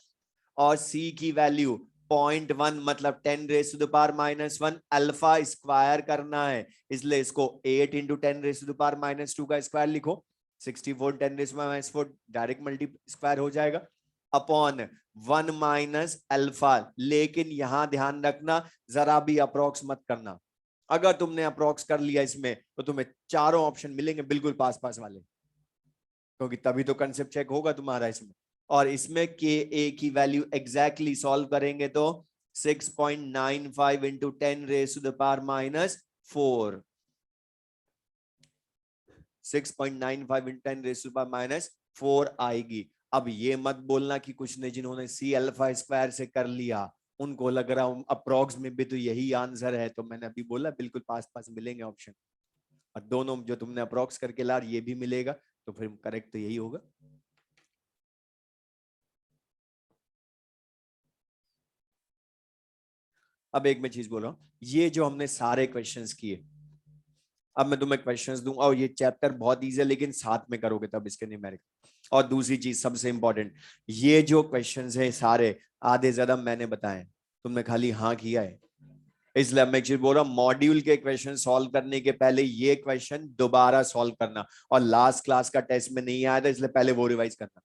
और सी की वैल्यू 0.1 मतलब 10 raised to the power -1, alpha square करना है, इसलिए इसको 8 into 10 raised to the power -2 का स्क्वायर लिखो। 64 10 raised to the power -4 direct multi square हो जाएगा अपॉन 1 माइनस अल्फा। लेकिन यहां ध्यान रखना जरा भी अप्रोक्स मत करना। अगर तुमने अप्रोक्स कर लिया इसमें तो तुम्हें चारों ऑप्शन मिलेंगे बिल्कुल पास पास वाले, क्योंकि तभी तो कंसेप्ट चेक होगा तुम्हारा इसमें। और इसमें के ए की वैल्यू एग्जैक्टली सॉल्व करेंगे तो 6.95 into 10 raised to the power -4, 6.95 into 10 raised to the power -4 आएगी। अब ये मत बोलना कि कुछ ने जिन्होंने सी अल्फा स्क्वायर से कर लिया उनको लग रहा हूं अप्रोक्स में भी तो यही आंसर है, तो मैंने अभी बोला बिल्कुल पास पास मिलेंगे ऑप्शन, और दोनों जो तुमने अप्रोक्स करके ला ये भी मिलेगा, तो फिर करेक्ट तो यही होगा। अब एक मैं चीज बोल रहा हूं, ये जो हमने सारे क्वेश्चंस किए, अब मैं तुम्हें क्वेश्चंस दूंगा और ये चैप्टर बहुत इजी है, लेकिन साथ में करोगे तब इसके न्यूमेरिकल। और दूसरी चीज सबसे इंपॉर्टेंट, ये जो क्वेश्चंस है सारे आधे ज्यादा मैंने बताए, तुमने खाली हाँ किया है। इसलिए मैं एक चीज बोल रहा हूँ, मॉड्यूल के क्वेश्चन सॉल्व करने के पहले ये क्वेश्चन दोबारा सॉल्व करना, और लास्ट क्लास का टेस्ट में नहीं आया था इसलिए पहले वो रिवाइज करना,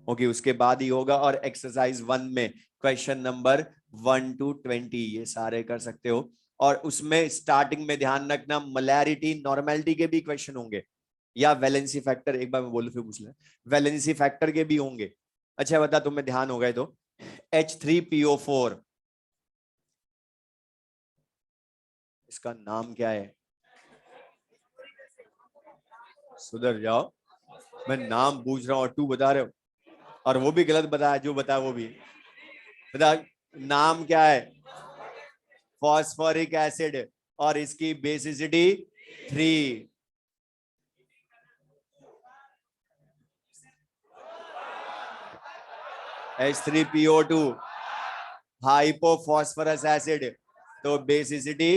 ओके उसके बाद ही होगा। और एक्सरसाइज 1 में क्वेश्चन नंबर 1 to 20 ये सारे कर सकते हो। और उसमें स्टार्टिंग में ध्यान रखना मोलैरिटी नॉर्मेलिटी के भी क्वेश्चन होंगे, या वैलेंसी फैक्टर, एक बार मैं बोलूं फिर पूछ ले, वैलेंसी फैक्टर के भी होंगे। अच्छा बता तुम्हें ध्यान हो गए तो H3PO4 इसका नाम क्या है? सुधर जाओ, मैं नाम पूछ रहा हूँ और तू बता रहे हो, और वो भी गलत बताया, जो बताया वो भी बता। नाम क्या है? फॉस्फोरिक एसिड, और इसकी बेसिसिटी 3। H3PO2 हाइपोफॉस्फोरस एसिड, तो बेसिसिटी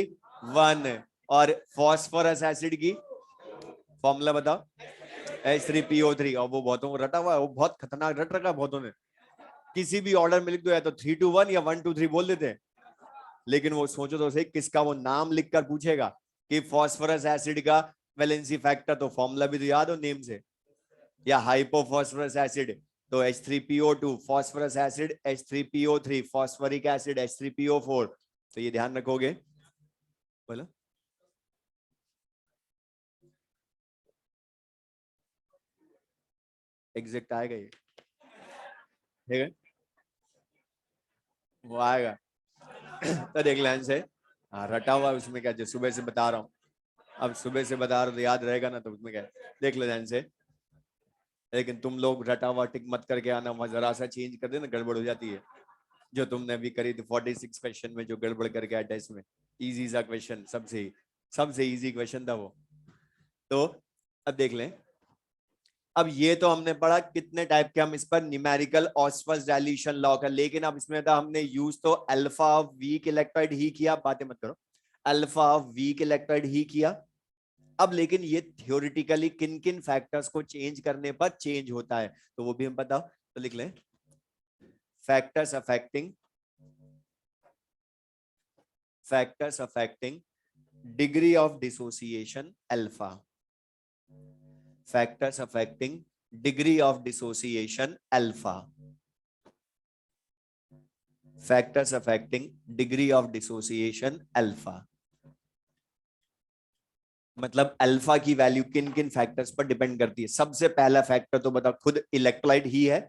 1। और फॉस्फोरस एसिड की फॉर्मूला बताओ। H3PO3, और वो बहुतों को रटा हुआ है, वो बहुत खतरनाक रट रखा बहुतों ने, किसी भी ऑर्डर में लिख दो, या तो 3 to 1 या 1 to 3 बोल देते हैं, लेकिन वो सोचो तो सही किसका वो नाम लिखकर पूछेगा कि फॉस्फोरस एसिड का वैलेंसी फैक्टर, तो फॉर्मूला भी तो याद हो नेम से। या हाइपोफॉस्फोरस एसिड तो H3PO2 phosphorous acid, H3PO3 phosphoric acid, H3PO4, तो ये ध्यान रखोगे। बोलो एग्जैक्ट आएगा ये, ठीक है वो आएगा। तो देख लें से, हाँ रटा हुआ उसमें क्या, जो सुबह से बता रहा हूँ, अब सुबह से बता रहा हूँ तो याद रहेगा ना, तो उसमें क्या देख ले ध्यान से। लेकिन तुम लोग रटा हुआ टिक मत करके आना, वहां जरा सा चेंज कर देना गड़बड़ हो जाती है, जो तुमने अभी करी थी 46 क्वेश्चन में जो गड़बड़ करके आया टेस्ट में। इजी सा क्वेश्चन, सबसे इजी क्वेश्चन था वो। तो अब देख लें, अब ये तो हमने पढ़ा कितने टाइप के हम इस पर न्यूमेरिकल ऑस्मोस डाइल्यूशन लॉ का, लेकिन अब इसमें तो हमने यूज तो अल्फा वीक इलेक्ट्रॉइड ही किया, बातें मत करो, अल्फा वीक इलेक्ट्रॉइड ही किया। अब लेकिन ये थियोरिटिकली किन किन फैक्टर्स को चेंज करने पर चेंज होता है, तो वो भी हम बताओ, तो लिख लें factors affecting degree of dissociation alpha, factors affecting degree of dissociation alpha, factors affecting degree of dissociation alpha, मतलब अल्फा की वैल्यू किन किन फैक्टर्स पर डिपेंड करती है। सबसे पहला फैक्टर तो बता खुद इलेक्ट्रोलाइट ही है,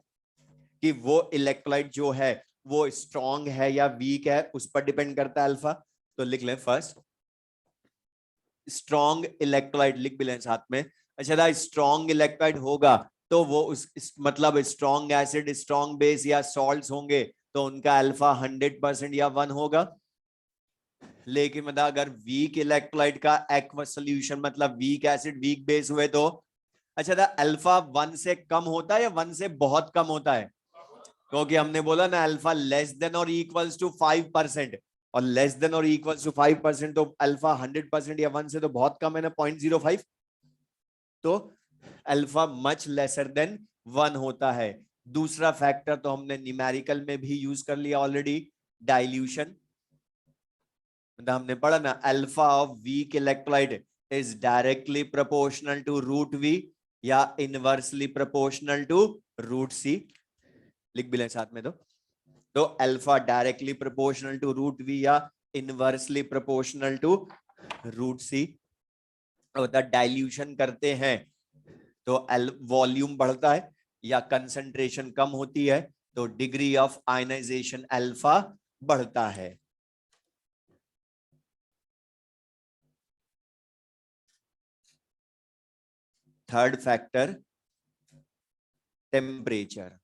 कि वो इलेक्ट्रोलाइट जो है वो स्ट्रॉन्ग है या वीक है, उस पर डिपेंड करता है अल्फा। तो लिख लें फर्स्ट स्ट्रॉन्ग इलेक्ट्रोलाइट, लिख भी लें साथ में। अच्छा स्ट्रॉन्ग इलेक्ट्रोलाइट होगा तो वो मतलब स्ट्रॉन्ग एसिड, स्ट्रॉन्ग बेस या सॉल्ट्स होंगे तो उनका अल्फा 100% या 1 होगा। लेकिन मतलब अगर वीक इलेक्ट्रोलाइट का एक्वस सोल्यूशन मतलब वीक एसिड वीक बेस हुए तो अच्छा था, अल्फा 1 से कम होता है या 1 से बहुत कम होता है? क्योंकि हमने बोला ना अल्फा लेस देन और इक्वल्स टू 5%, और लेस देन और इक्वल्स टू 5% तो अल्फा 100% या 1 से तो बहुत कम है ना, 0.05। तो अल्फा मच लेसर देन 1 होता है। दूसरा फैक्टर तो हमने न्यूमेरिकल में भी यूज कर लिया ऑलरेडी, डाइल्यूशन। मतलब हमने पढ़ा ना alpha of weak electrolyte is directly proportional to root we या inversely proportional to root C. लिख भी लें साथ में तो alpha directly proportional to root we या inversely proportional to root C. Dilution करते हैं तो वॉल्यूम बढ़ता है या कंसंट्रेशन कम होती है तो डिग्री ऑफ आयनाइजेशन अल्फा बढ़ता है। Third factor temperature.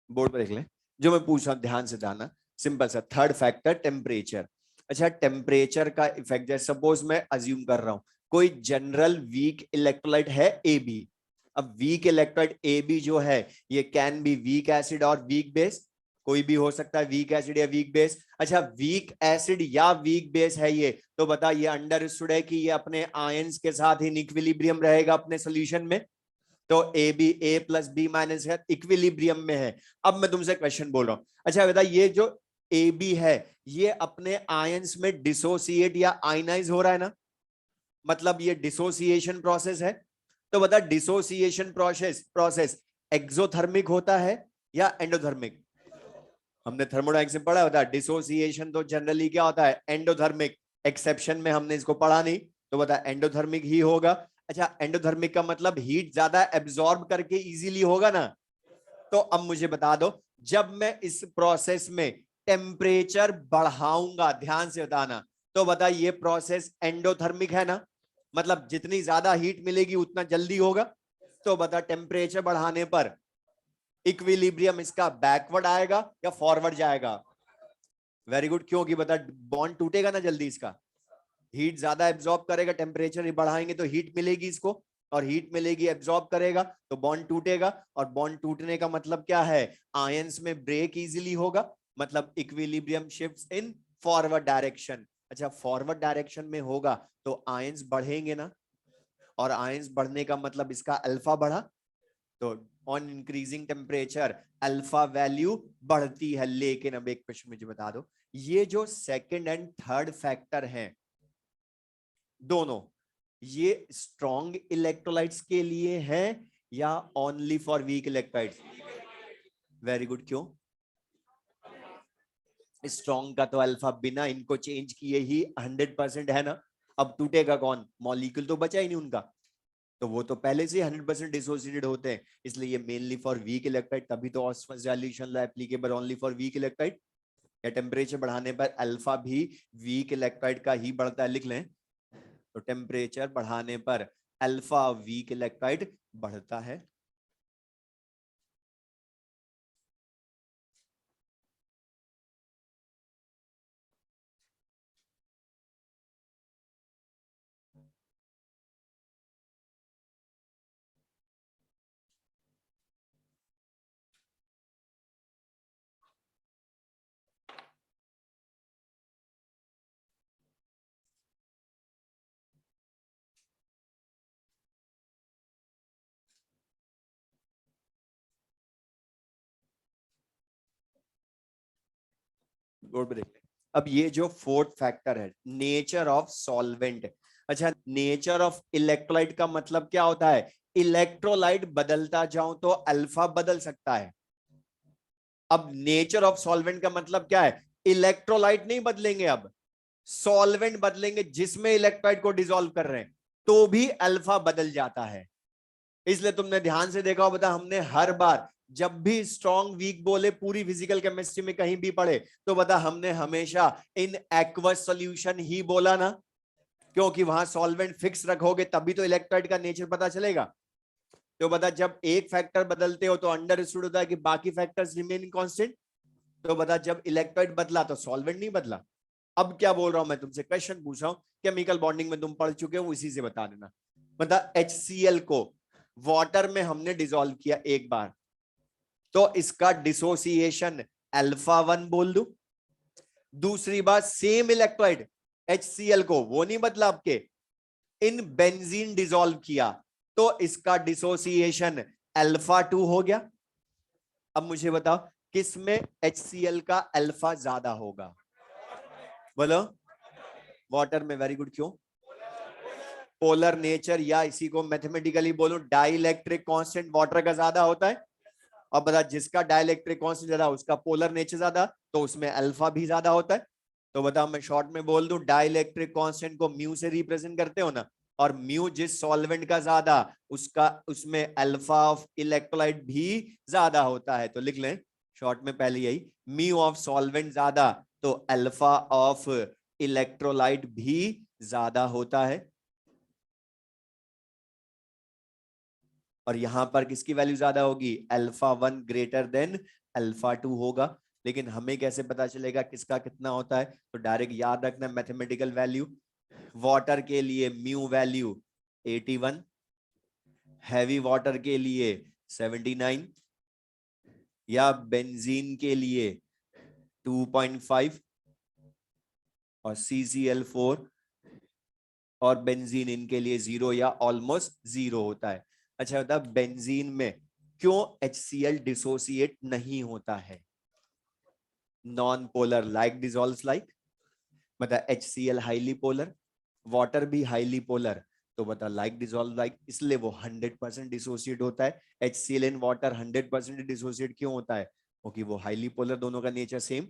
बोर्ड पर देख लें जो मैं पूछ रहा हूं, ध्यान से जाना, सिंपल सा थर्ड फैक्टर टेम्परेचर। अच्छा टेम्परेचर का इफेक्ट, जैसे सपोज मैं अज्यूम कर रहा हूं कोई जनरल वीक इलेक्ट्रोलाइट है ए बी। अब वीक इलेक्ट्रोलाइट ए बी जो है ये कैन बी वीक एसिड और वीक बेस, कोई भी हो सकता है वीक एसिड या वीक बेस। अच्छा वीक एसिड या वीक बेस है ये, तो बता ये अंडरस्टूड है कि ये अपने आयंस के साथ इन इक्विलिब्रियम रहेगा अपने सोल्यूशन में, तो a b a plus b minus है इक्विलिब्रियम में है। अब मैं तुमसे क्वेश्चन बोल रहा हूं, अच्छा बता ये जो ए बी है ये अपने आयंस में डिसोसिएट या आयनाइज हो रहा है ना, मतलब ये डिसोसिएशन प्रोसेस है। तो बता डिसोसिएशन प्रोसेस प्रोसेस एक्सोथर्मिक होता है या एंडोथर्मिक? हमने थर्मोडायनेमिक्स में पढ़ा होता है डिसोसिएशन तो जनरली क्या होता है एंडोथर्मिक, एक्सेप्शन में हमने इसको पढ़ा नहीं, तो बता एंडोथर्मिक ही होगा। अच्छा एंडोथर्मिक का मतलब हीट ज्यादा एब्जॉर्ब करके इजीली होगा ना। तो अब मुझे बता दो जब मैं इस प्रोसेस में टेम्परेचर बढ़ाऊंगा, ध्यान से बताना, तो बता ये प्रोसेस एंडोथर्मिक है ना, मतलब जितनी ज्यादा हीट मिलेगी उतना जल्दी होगा। तो बता टेम्परेचर बढ़ाने पर इक्विलिब्रियम इसका बैकवर्ड आएगा या फॉरवर्ड जाएगा? वेरी गुड, क्योंकि बता बॉन्ड टूटेगा ना जल्दी, इसका हीट ज्यादा एब्जॉर्ब करेगा, टेम्परेचर बढ़ाएंगे तो हीट मिलेगी इसको, और हीट मिलेगी एब्जॉर्ब करेगा तो बॉन्ड टूटेगा, और बॉन्ड टूटने का मतलब क्या है आयंस में ब्रेक इजीली होगा, मतलब equilibrium shifts in forward direction. अच्छा फॉरवर्ड डायरेक्शन में होगा तो आयंस बढ़ेंगे ना, और आयंस बढ़ने का मतलब इसका अल्फा बढ़ा, तो on increasing temperature alpha value बढ़ती है। लेकिन अब एक क्वेश्चन मुझे बता दो, ये जो सेकंड एंड थर्ड फैक्टर हैं दोनों, ये स्ट्रॉन्ग इलेक्ट्रोलाइट्स के लिए हैं या only for weak electrolytes? Very good, क्यों? स्ट्रॉन्ग का तो अल्फा बिना इनको चेंज किए ही 100% है ना, अब टूटेगा कौन, मॉलिक्यूल तो बचा ही नहीं उनका, तो वो तो पहले से 100% डिसोसिएटेड होते हैं, इसलिए ये मेनली फॉर वीक इलेक्ट्रोलाइट, तभी तो ऑस्मोस dilution applicable only for weak electrolyte. या टेम्परेचर बढ़ाने पर अल्फा भी वीक इलेक्ट्रोलाइट का ही बढ़ता है, लिख लें, तो टेम्परेचर बढ़ाने पर अल्फा वीक इलेक्ट्रोलाइट बढ़ता है। बोर्ड पे देख लें। अब ये जो फोर्थ फैक्टर है नेचर ऑफ सॉल्वेंट। अच्छा नेचर ऑफ इलेक्ट्रोलाइट का मतलब क्या होता है, इलेक्ट्रोलाइट बदलता जाऊं तो अल्फा बदल सकता है। अब नेचर ऑफ सॉल्वेंट का मतलब क्या है, इलेक्ट्रोलाइट नहीं बदलेंगे, अब सॉल्वेंट बदलेंगे जिसमें इलेक्ट्रोलाइट को डिसॉल्व कर रहे हैं, तो भी अल्फा बदल जाता है। इसलिए तुमने ध्यान से देखा हो, बता हमने हर बार जब भी स्ट्रॉन्ग वीक बोले पूरी फिजिकल केमिस्ट्री में कहीं भी पढ़े तो बता हमने हमेशा इन एक्वस सॉल्यूशन ही बोला ना, क्योंकि वहां सॉल्वेंट फिक्स रखोगे तभी तो इलेक्ट्रोलाइट का नेचर पता चलेगा। तो बता जब एक फैक्टर बदलते हो तो अंडरस्टूड होता है कि बाकी फैक्टर्स रिमेन कांस्टेंट। तो बता जब इलेक्ट्रोलाइट बदला तो सॉल्वेंट नहीं बदला। अब क्या बोल रहा हूं मैं तुमसे, क्वेश्चन पूछ रहा हूं, केमिकल बॉन्डिंग में तुम पढ़ चुके हो, इसी से बता देना। बता HCl को वाटर में हमने डिसॉल्व किया एक बार, तो इसका डिसोसिएशन α1 बोल दू। दूसरी बात सेम इलेक्ट्रोलाइट HCl को वो नहीं बदला आपके, इन बेंजीन डिसॉल्व किया, तो इसका डिसोसिएशन α2 हो गया। अब मुझे बताओ किसमें HCl का अल्फा ज्यादा होगा? बोलो। वाटर में। Very good. क्यों? पोलर नेचर, या इसी को मैथमेटिकली बोलो डाइलेक्ट्रिक कांस्टेंट वाटर का ज्यादा होता है। अब बता जिसका डाइलेक्ट्रिक कांस्टेंट ज्यादा उसका पोलर नेचर ज्यादा, तो उसमें अल्फा भी ज्यादा होता है। तो बता मैं शॉर्ट में बोल दूं, डाइलेक्ट्रिक कांस्टेंट को म्यू से रिप्रेजेंट करते हो ना, और म्यू जिस सॉल्वेंट का ज्यादा उसका उसमें अल्फा ऑफ इलेक्ट्रोलाइट भी ज्यादा होता है। तो लिख लें शॉर्ट में पहले यही, म्यू ऑफ सॉल्वेंट ज्यादा तो अल्फा ऑफ इलेक्ट्रोलाइट भी ज्यादा होता है। और यहां पर किसकी वैल्यू ज्यादा होगी? α1 ग्रेटर देन α2 होगा। लेकिन हमें कैसे पता चलेगा किसका कितना होता है? तो डायरेक्ट याद रखना मैथमेटिकल वैल्यू। वाटर के लिए म्यू वैल्यू 81, हैवी वाटर के लिए 79, या बेंजीन के लिए 2.5, और CCl4 और बेंजीन इनके लिए 0 या ऑलमोस्ट 0 होता है। अच्छा बता बेंजीन में क्यों HCl डिसोसिएट नहीं होता है? Non polar like dissolves like. बता HCl हाईली पोलर, वाटर भी हाईली पोलर, तो बता लाइक डिसॉल्व लाइक, इसलिए वो 100% डिसोसिएट होता है। HCl इन वाटर 100% डिसोसिएट क्यों होता है? क्योंकि वो हाईली पोलर, दोनों का नेचर सेम।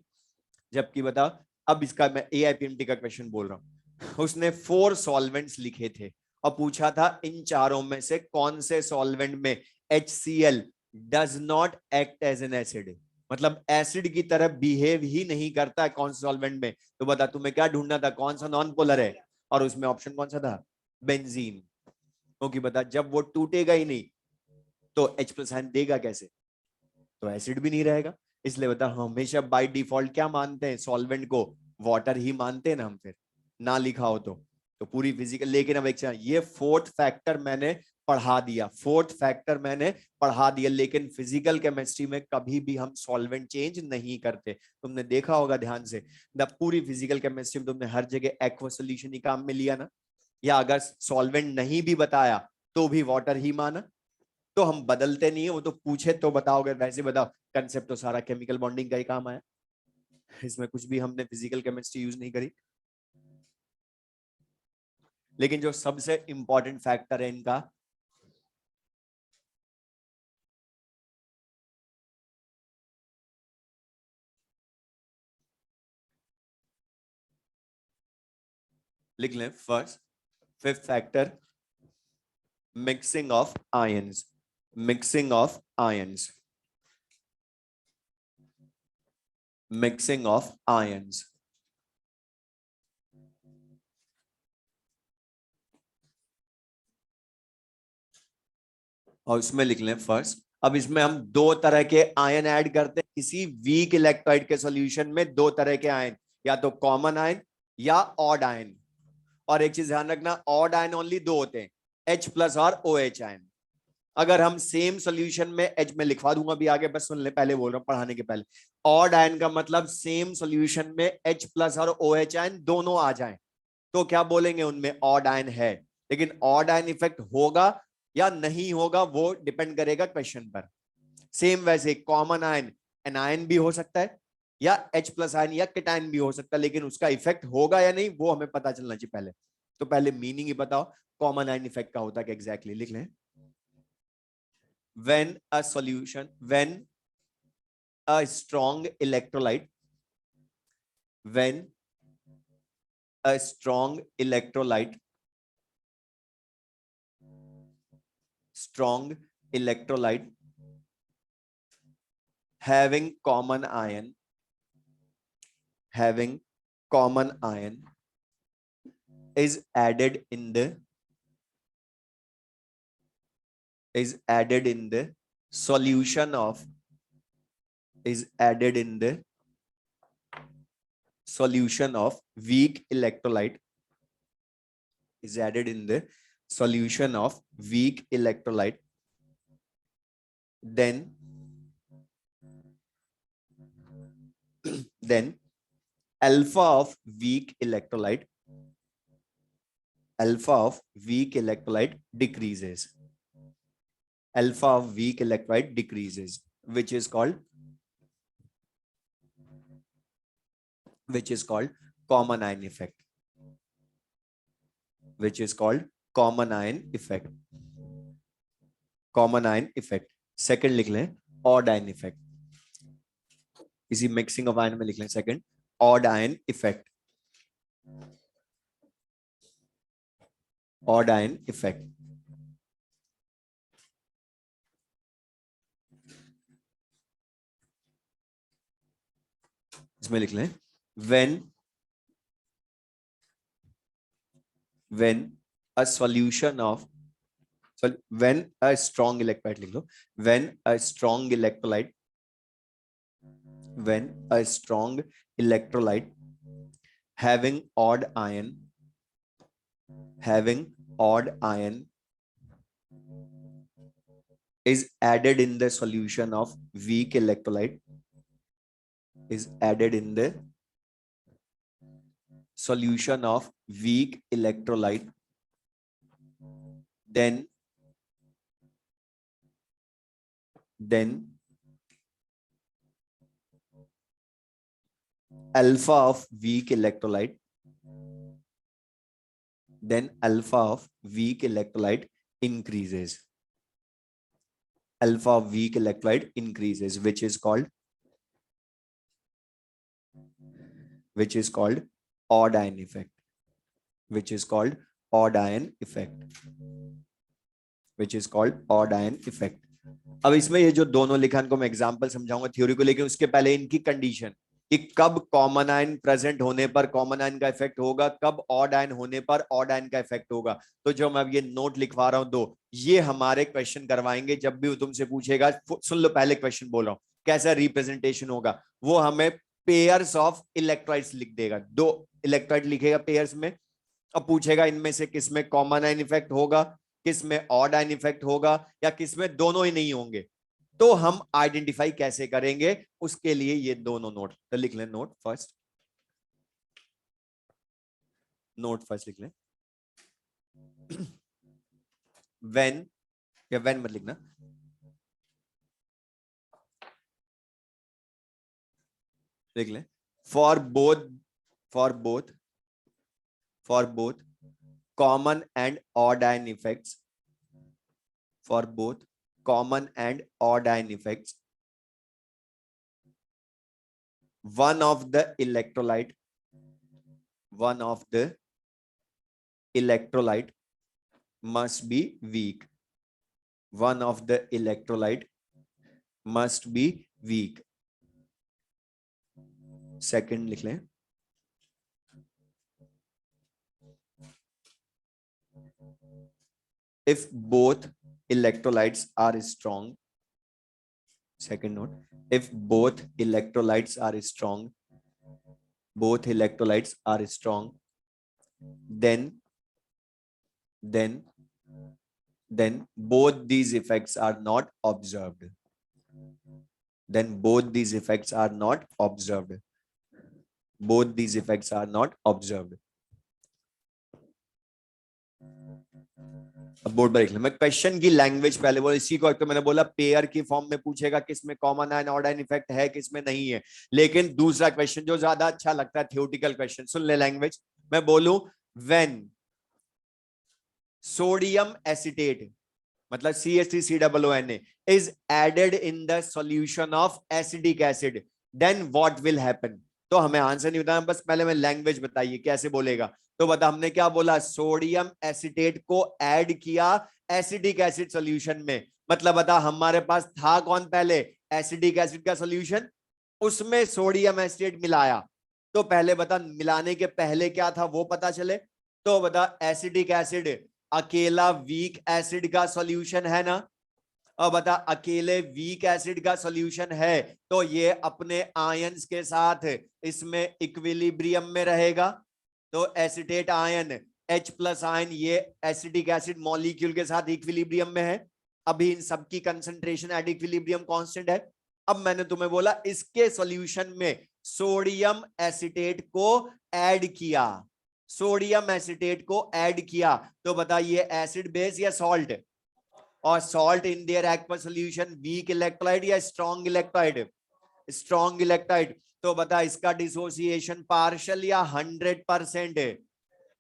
जबकि बता, अब इसका मैं AIPMT का क्वेश्चन बोल रहा हूं, उसने 4 सॉल्वेंट्स लिखे थे और पूछा था इन चारों में से कौन से सॉल्वेंट में HCl does not act as an acid, मतलब एसिड की तरह बिहेव ही नहीं करता है कौन से सॉल्वेंट में। तो बता तुम्हें क्या ढूंढना था, कौन सा नॉन पोलर है, और उसमें ऑप्शन कौन सा था? बेंजीन। क्योंकि बता जब वो टूटेगा ही नहीं तो H+ आयन देगा कैसे? तो एसिड भी नहीं रहेगा। इसलिए बता हमेशा बाय डिफॉल्ट क्या मानते हैं सॉल्वेंट को? वाटर ही मानते हैं ना हम, फिर ना लिखा हो तो पूरी फिजिकल। लेकिन अब एक ये फोर्थ फैक्टर मैंने पढ़ा दिया, फोर्थ फैक्टर मैंने पढ़ा दिया, लेकिन फिजिकल केमिस्ट्री में कभी भी हम सॉल्वेंट चेंज नहीं करते। तुमने देखा होगा ध्यान से, पूरी फिजिकल केमिस्ट्री में तुमने हर जगह एक्वा सॉल्यूशन ही काम में लिया ना, या अगर सॉल्वेंट नहीं भी बताया तो भी वाटर ही माना। तो हम बदलते नहीं है, वो तो पूछे तो बताओगे, वैसे बताओ कंसेप्ट तो सारा केमिकल बॉन्डिंग का ही काम आया, इसमें कुछ भी हमने फिजिकल केमिस्ट्री यूज नहीं करी। लेकिन जो सबसे इंपॉर्टेंट फैक्टर है इनका, लिख लें first, fifth factor, mixing of ions. Mixing of ions, mixing of ions. और उसमें लिख लें फर्स्ट, अब इसमें हम दो तरह के आयन ऐड करते हैं किसी वीक इलेक्ट्रोलाइट के सॉल्यूशन में, दो तरह के आयन, या तो कॉमन आयन या ऑड आयन। और एक चीज ध्यान रखना, ऑड आयन ओनली दो होते हैं, H+ और OH आयन। अगर हम सेम सॉल्यूशन में H में लिखवा दूंगा अभी आगे, बस सुन ले, पहले बोल रहा हूं पढ़ाने के पहले। ऑड आयन का मतलब सेम सॉल्यूशन में H+ और OH आयन दोनों आ जाएं तो क्या बोलेंगे, उनमें ऑड आयन है। लेकिन ऑड आयन इफेक्ट होगा या नहीं होगा वो डिपेंड करेगा क्वेश्चन पर। सेम वैसे कॉमन आयन एनायन भी हो सकता है, या H+ आयन या केटायन भी हो सकता है, लेकिन उसका इफेक्ट होगा या नहीं वो हमें पता चलना चाहिए पहले। तो पहले मीनिंग ही बताओ कॉमन आयन इफेक्ट का होता है एग्जैक्टली, लिख लें। when a solution when a strong electrolyte when a strong electrolyte strong electrolyte having common ion, having common ion is added in the solution of weak electrolyte, is added in the solution of weak electrolyte, then alpha of weak electrolyte decreases. Alpha of weak electrolyte decreases, which is called common ion effect, common ion effect. Second लिख लें odd ion effect, इसी mixing of ion में लिख लें second odd ion effect, odd ion effect. इसमें लिख लें when a solution of when a strong electrolyte, लिख लो when a strong electrolyte having odd ion is added in the solution of weak electrolyte, then alpha of weak electrolyte increases. Alpha of weak electrolyte increases, which is called odd ion effect, अब इसमें ये जो दोनों लिखा इनको मैं example समझाऊंगा theory को, लेकिन उसके पहले इनकी कंडीशन कि कब कॉमन आयन प्रेजेंट होने पर कॉमन आयन का इफेक्ट होगा, कब ऑड आयन होने पर ऑड आयन का इफेक्ट होगा। तो जो मैं अब ये नोट लिखवा रहा हूं दो, ये हमारे क्वेश्चन करवाएंगे जब भी वो तुमसे पूछेगा। सुन लो, पहले क्वेश्चन बोल रहा हूं कैसा रिप्रेजेंटेशन होगा। वो हमें पेयर्स ऑफ इलेक्ट्रोलाइट्स लिख देगा, दो इलेक्ट्रोलाइट लिखेगा पेयर्स में, अब पूछेगा इनमें से किसमें कॉमन आयन इफेक्ट होगा, किसमें ऑड आयन इफेक्ट होगा, या किसमें दोनों ही नहीं होंगे। तो हम आइडेंटिफाई कैसे करेंगे, उसके लिए ये दोनों नोट तो लिख लें। नोट फर्स्ट लिख लें व्हेन, या व्हेन मत लिखना, लिख लें for both common and odd ion effects, one of the electrolyte must be weak. Second लिख लें if both electrolytes are strong, second note, if both electrolytes are strong, then both these effects are not observed. Both these effects are not observed. अब board पर लिख लें। मैं question की language पहले बोल, इसी को तो मैंने बोला पेयर की फॉर्म में पूछेगा किसमें common ion odd ion effect है, किसमें नहीं है। लेकिन दूसरा क्वेश्चन जो ज्यादा अच्छा लगता है थ्योरेटिकल क्वेश्चन, सुन ले लैंग्वेज। मैं बोलूं व्हेन सोडियम एसिटेट मतलब CH3COONA is added in the solution of acetic acid, then what will happen। तो हमें आंसर नहीं बताना, बस पहले मैं लैंग्वेज बताइए कैसे बोलेगा। तो बता, हमने क्या बोला, सोडियम एसिटेट को ऐड किया एसिटिक एसिड सॉल्यूशन में, मतलब बता हमारे पास था कौन पहले, एसिडिक एसिड का सॉल्यूशन, उसमें सोडियम एसिटेट मिलाया, तो पहले बता मिलाने के पहले क्या था वो पता चले। तो बता एसिडिक एसिड अकेला वीक एसिड का सॉल्यूशन है ना, और बता अकेले वीक एसिड का सॉल्यूशन है तो ये अपने आयंस के साथ इसमें इक्विलिब्रियम में रहेगा। तो acetate ion H plus ion ये एसिडिक एसिड मॉलिक्यूल के साथ इक्विलिब्रियम में है। अभी इन सबकी कंसंट्रेशन एट इक्विलिब्रियम कांस्टेंट है। अब मैंने तुम्हें बोला इसके सॉल्यूशन में सोडियम एसिटेट को ऐड किया, सोडियम एसिटेट को ऐड किया, तो बता ये एसिड बेस या सॉल्ट, और salt in their aqueous solution week electrolyte या स्ट्रॉन्ग इलेक्ट्रोलाइट, स्ट्रॉन्ग इलेक्ट्रोलाइट। तो बता इसका डिसोसिएशन पार्शियल या 100% है।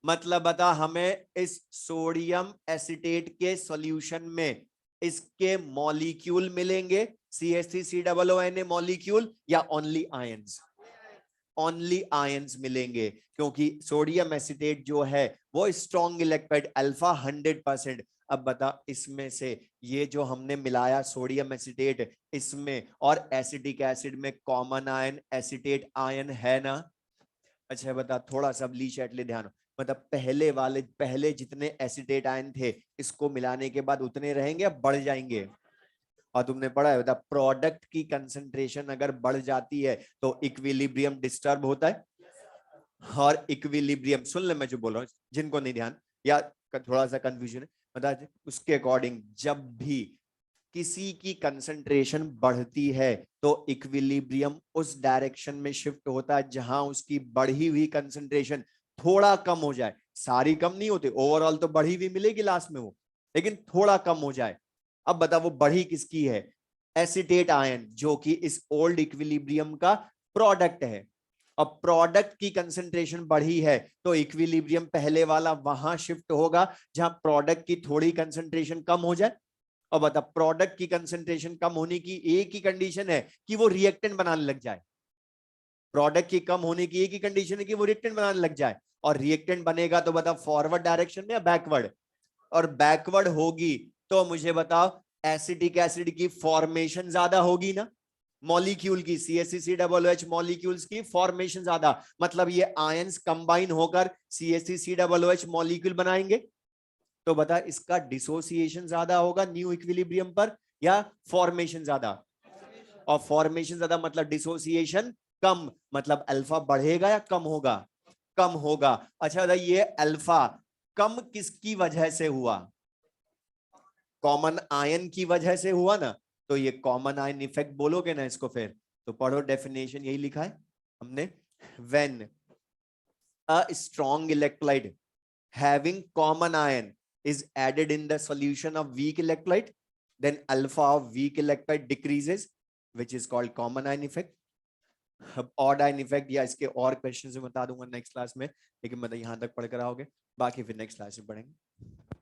मतलब बता हमें इस सोडियम एसिटेट के सॉल्यूशन में इसके मॉलिक्यूल मिलेंगे CH3COONA मॉलिक्यूल या ओनली आयंस, ओनली आयंस मिलेंगे, क्योंकि सोडियम एसिटेट जो है वो स्ट्रॉन्ग इलेक्ट्रोलाइट अल्फा 100%। अब बता इसमें से ये जो हमने मिलाया सोडियम एसिटेट इसमें और एसिडिक एसिड में कॉमन आयन एसिटेट आयन है ना। अच्छा बता थोड़ा सा लीचेटली ध्यान, मतलब पहले जितने एसिटेट आयन थे इसको मिलाने के बाद उतने रहेंगे या बढ़ जाएंगे। और तुमने पढ़ा है बता प्रोडक्ट की कंसंट्रेशन अगर बढ़ जाती है तो इक्विलिब्रियम डिस्टर्ब होता है। और इक्विलिब्रियम सुन ले मैं जो बोल रहा हूँ, जिनको नहीं ध्यान या थोड़ा सा कंफ्यूजन है बता, उसके अकॉर्डिंग जब भी किसी की कंसंट्रेशन बढ़ती है तो इक्विलिब्रियम उस डायरेक्शन में शिफ्ट होता है जहां उसकी बढ़ी हुई कंसंट्रेशन थोड़ा कम हो जाए। सारी कम नहीं होती, ओवरऑल तो बढ़ी हुई मिलेगी लास्ट में वो, लेकिन थोड़ा कम हो जाए। अब बता वो बढ़ी किसकी है, एसिटेट आयन जो कि इस ओल्ड इक्विलिब्रियम का प्रोडक्ट है। अब प्रोडक्ट की कंसंट्रेशन बढ़ी है तो इक्विलिब्रियम पहले वाला वहां शिफ्ट होगा जहां प्रोडक्ट की थोड़ी कंसंट्रेशन कम हो जाए। और बता प्रोडक्ट की कंसंट्रेशन कम होने की एक ही कंडीशन है कि वो रिएक्टेंट बनाने लग जाए। प्रोडक्ट की कम होने की एक ही कंडीशन है कि वो रिएक्टेंट बनाने लग जाए, और रिएक्टेंट बनेगा तो बता फॉरवर्ड डायरेक्शन में या बैकवर्ड, और बैकवर्ड होगी तो मुझे बताओ एसिडिक एसिड की फॉर्मेशन ज्यादा होगी ना, मॉलिक्यूल की CH3COOH मॉलिक्यूल्स की फॉर्मेशन ज्यादा, मतलब ये आयंस कंबाइन होकर CH3COOH मॉलिक्यूल बनाएंगे। तो बता इसका डिसोसिएशन ज्यादा होगा न्यू इक्विलिब्रियम पर या फॉर्मेशन ज्यादा, और फॉर्मेशन ज्यादा मतलब डिसोसिएशन कम, मतलब अल्फा बढ़ेगा या कम होगा, कम होगा। अच्छा ये अल्फा कम किसकी वजह से हुआ, कॉमन आयन की वजह से हुआ ना, तो ये कॉमन आयन इफेक्ट बोलोगे ना इसको फिर, तो पढ़ो डेफिनेशन यही लिखा है हमने, when a strong electrolyte having common ion is added in the solution of weak electrolyte, then alpha of weak electrolyte decreases, which is called common ion effect. अब odd ion effect या इसके और question में बता दूंगा next class में, लेकिन मतलब यहाँ तक पढ़कर आओगे, बाकी फिर नेक्स्ट क्लास में पढ़ेंगे।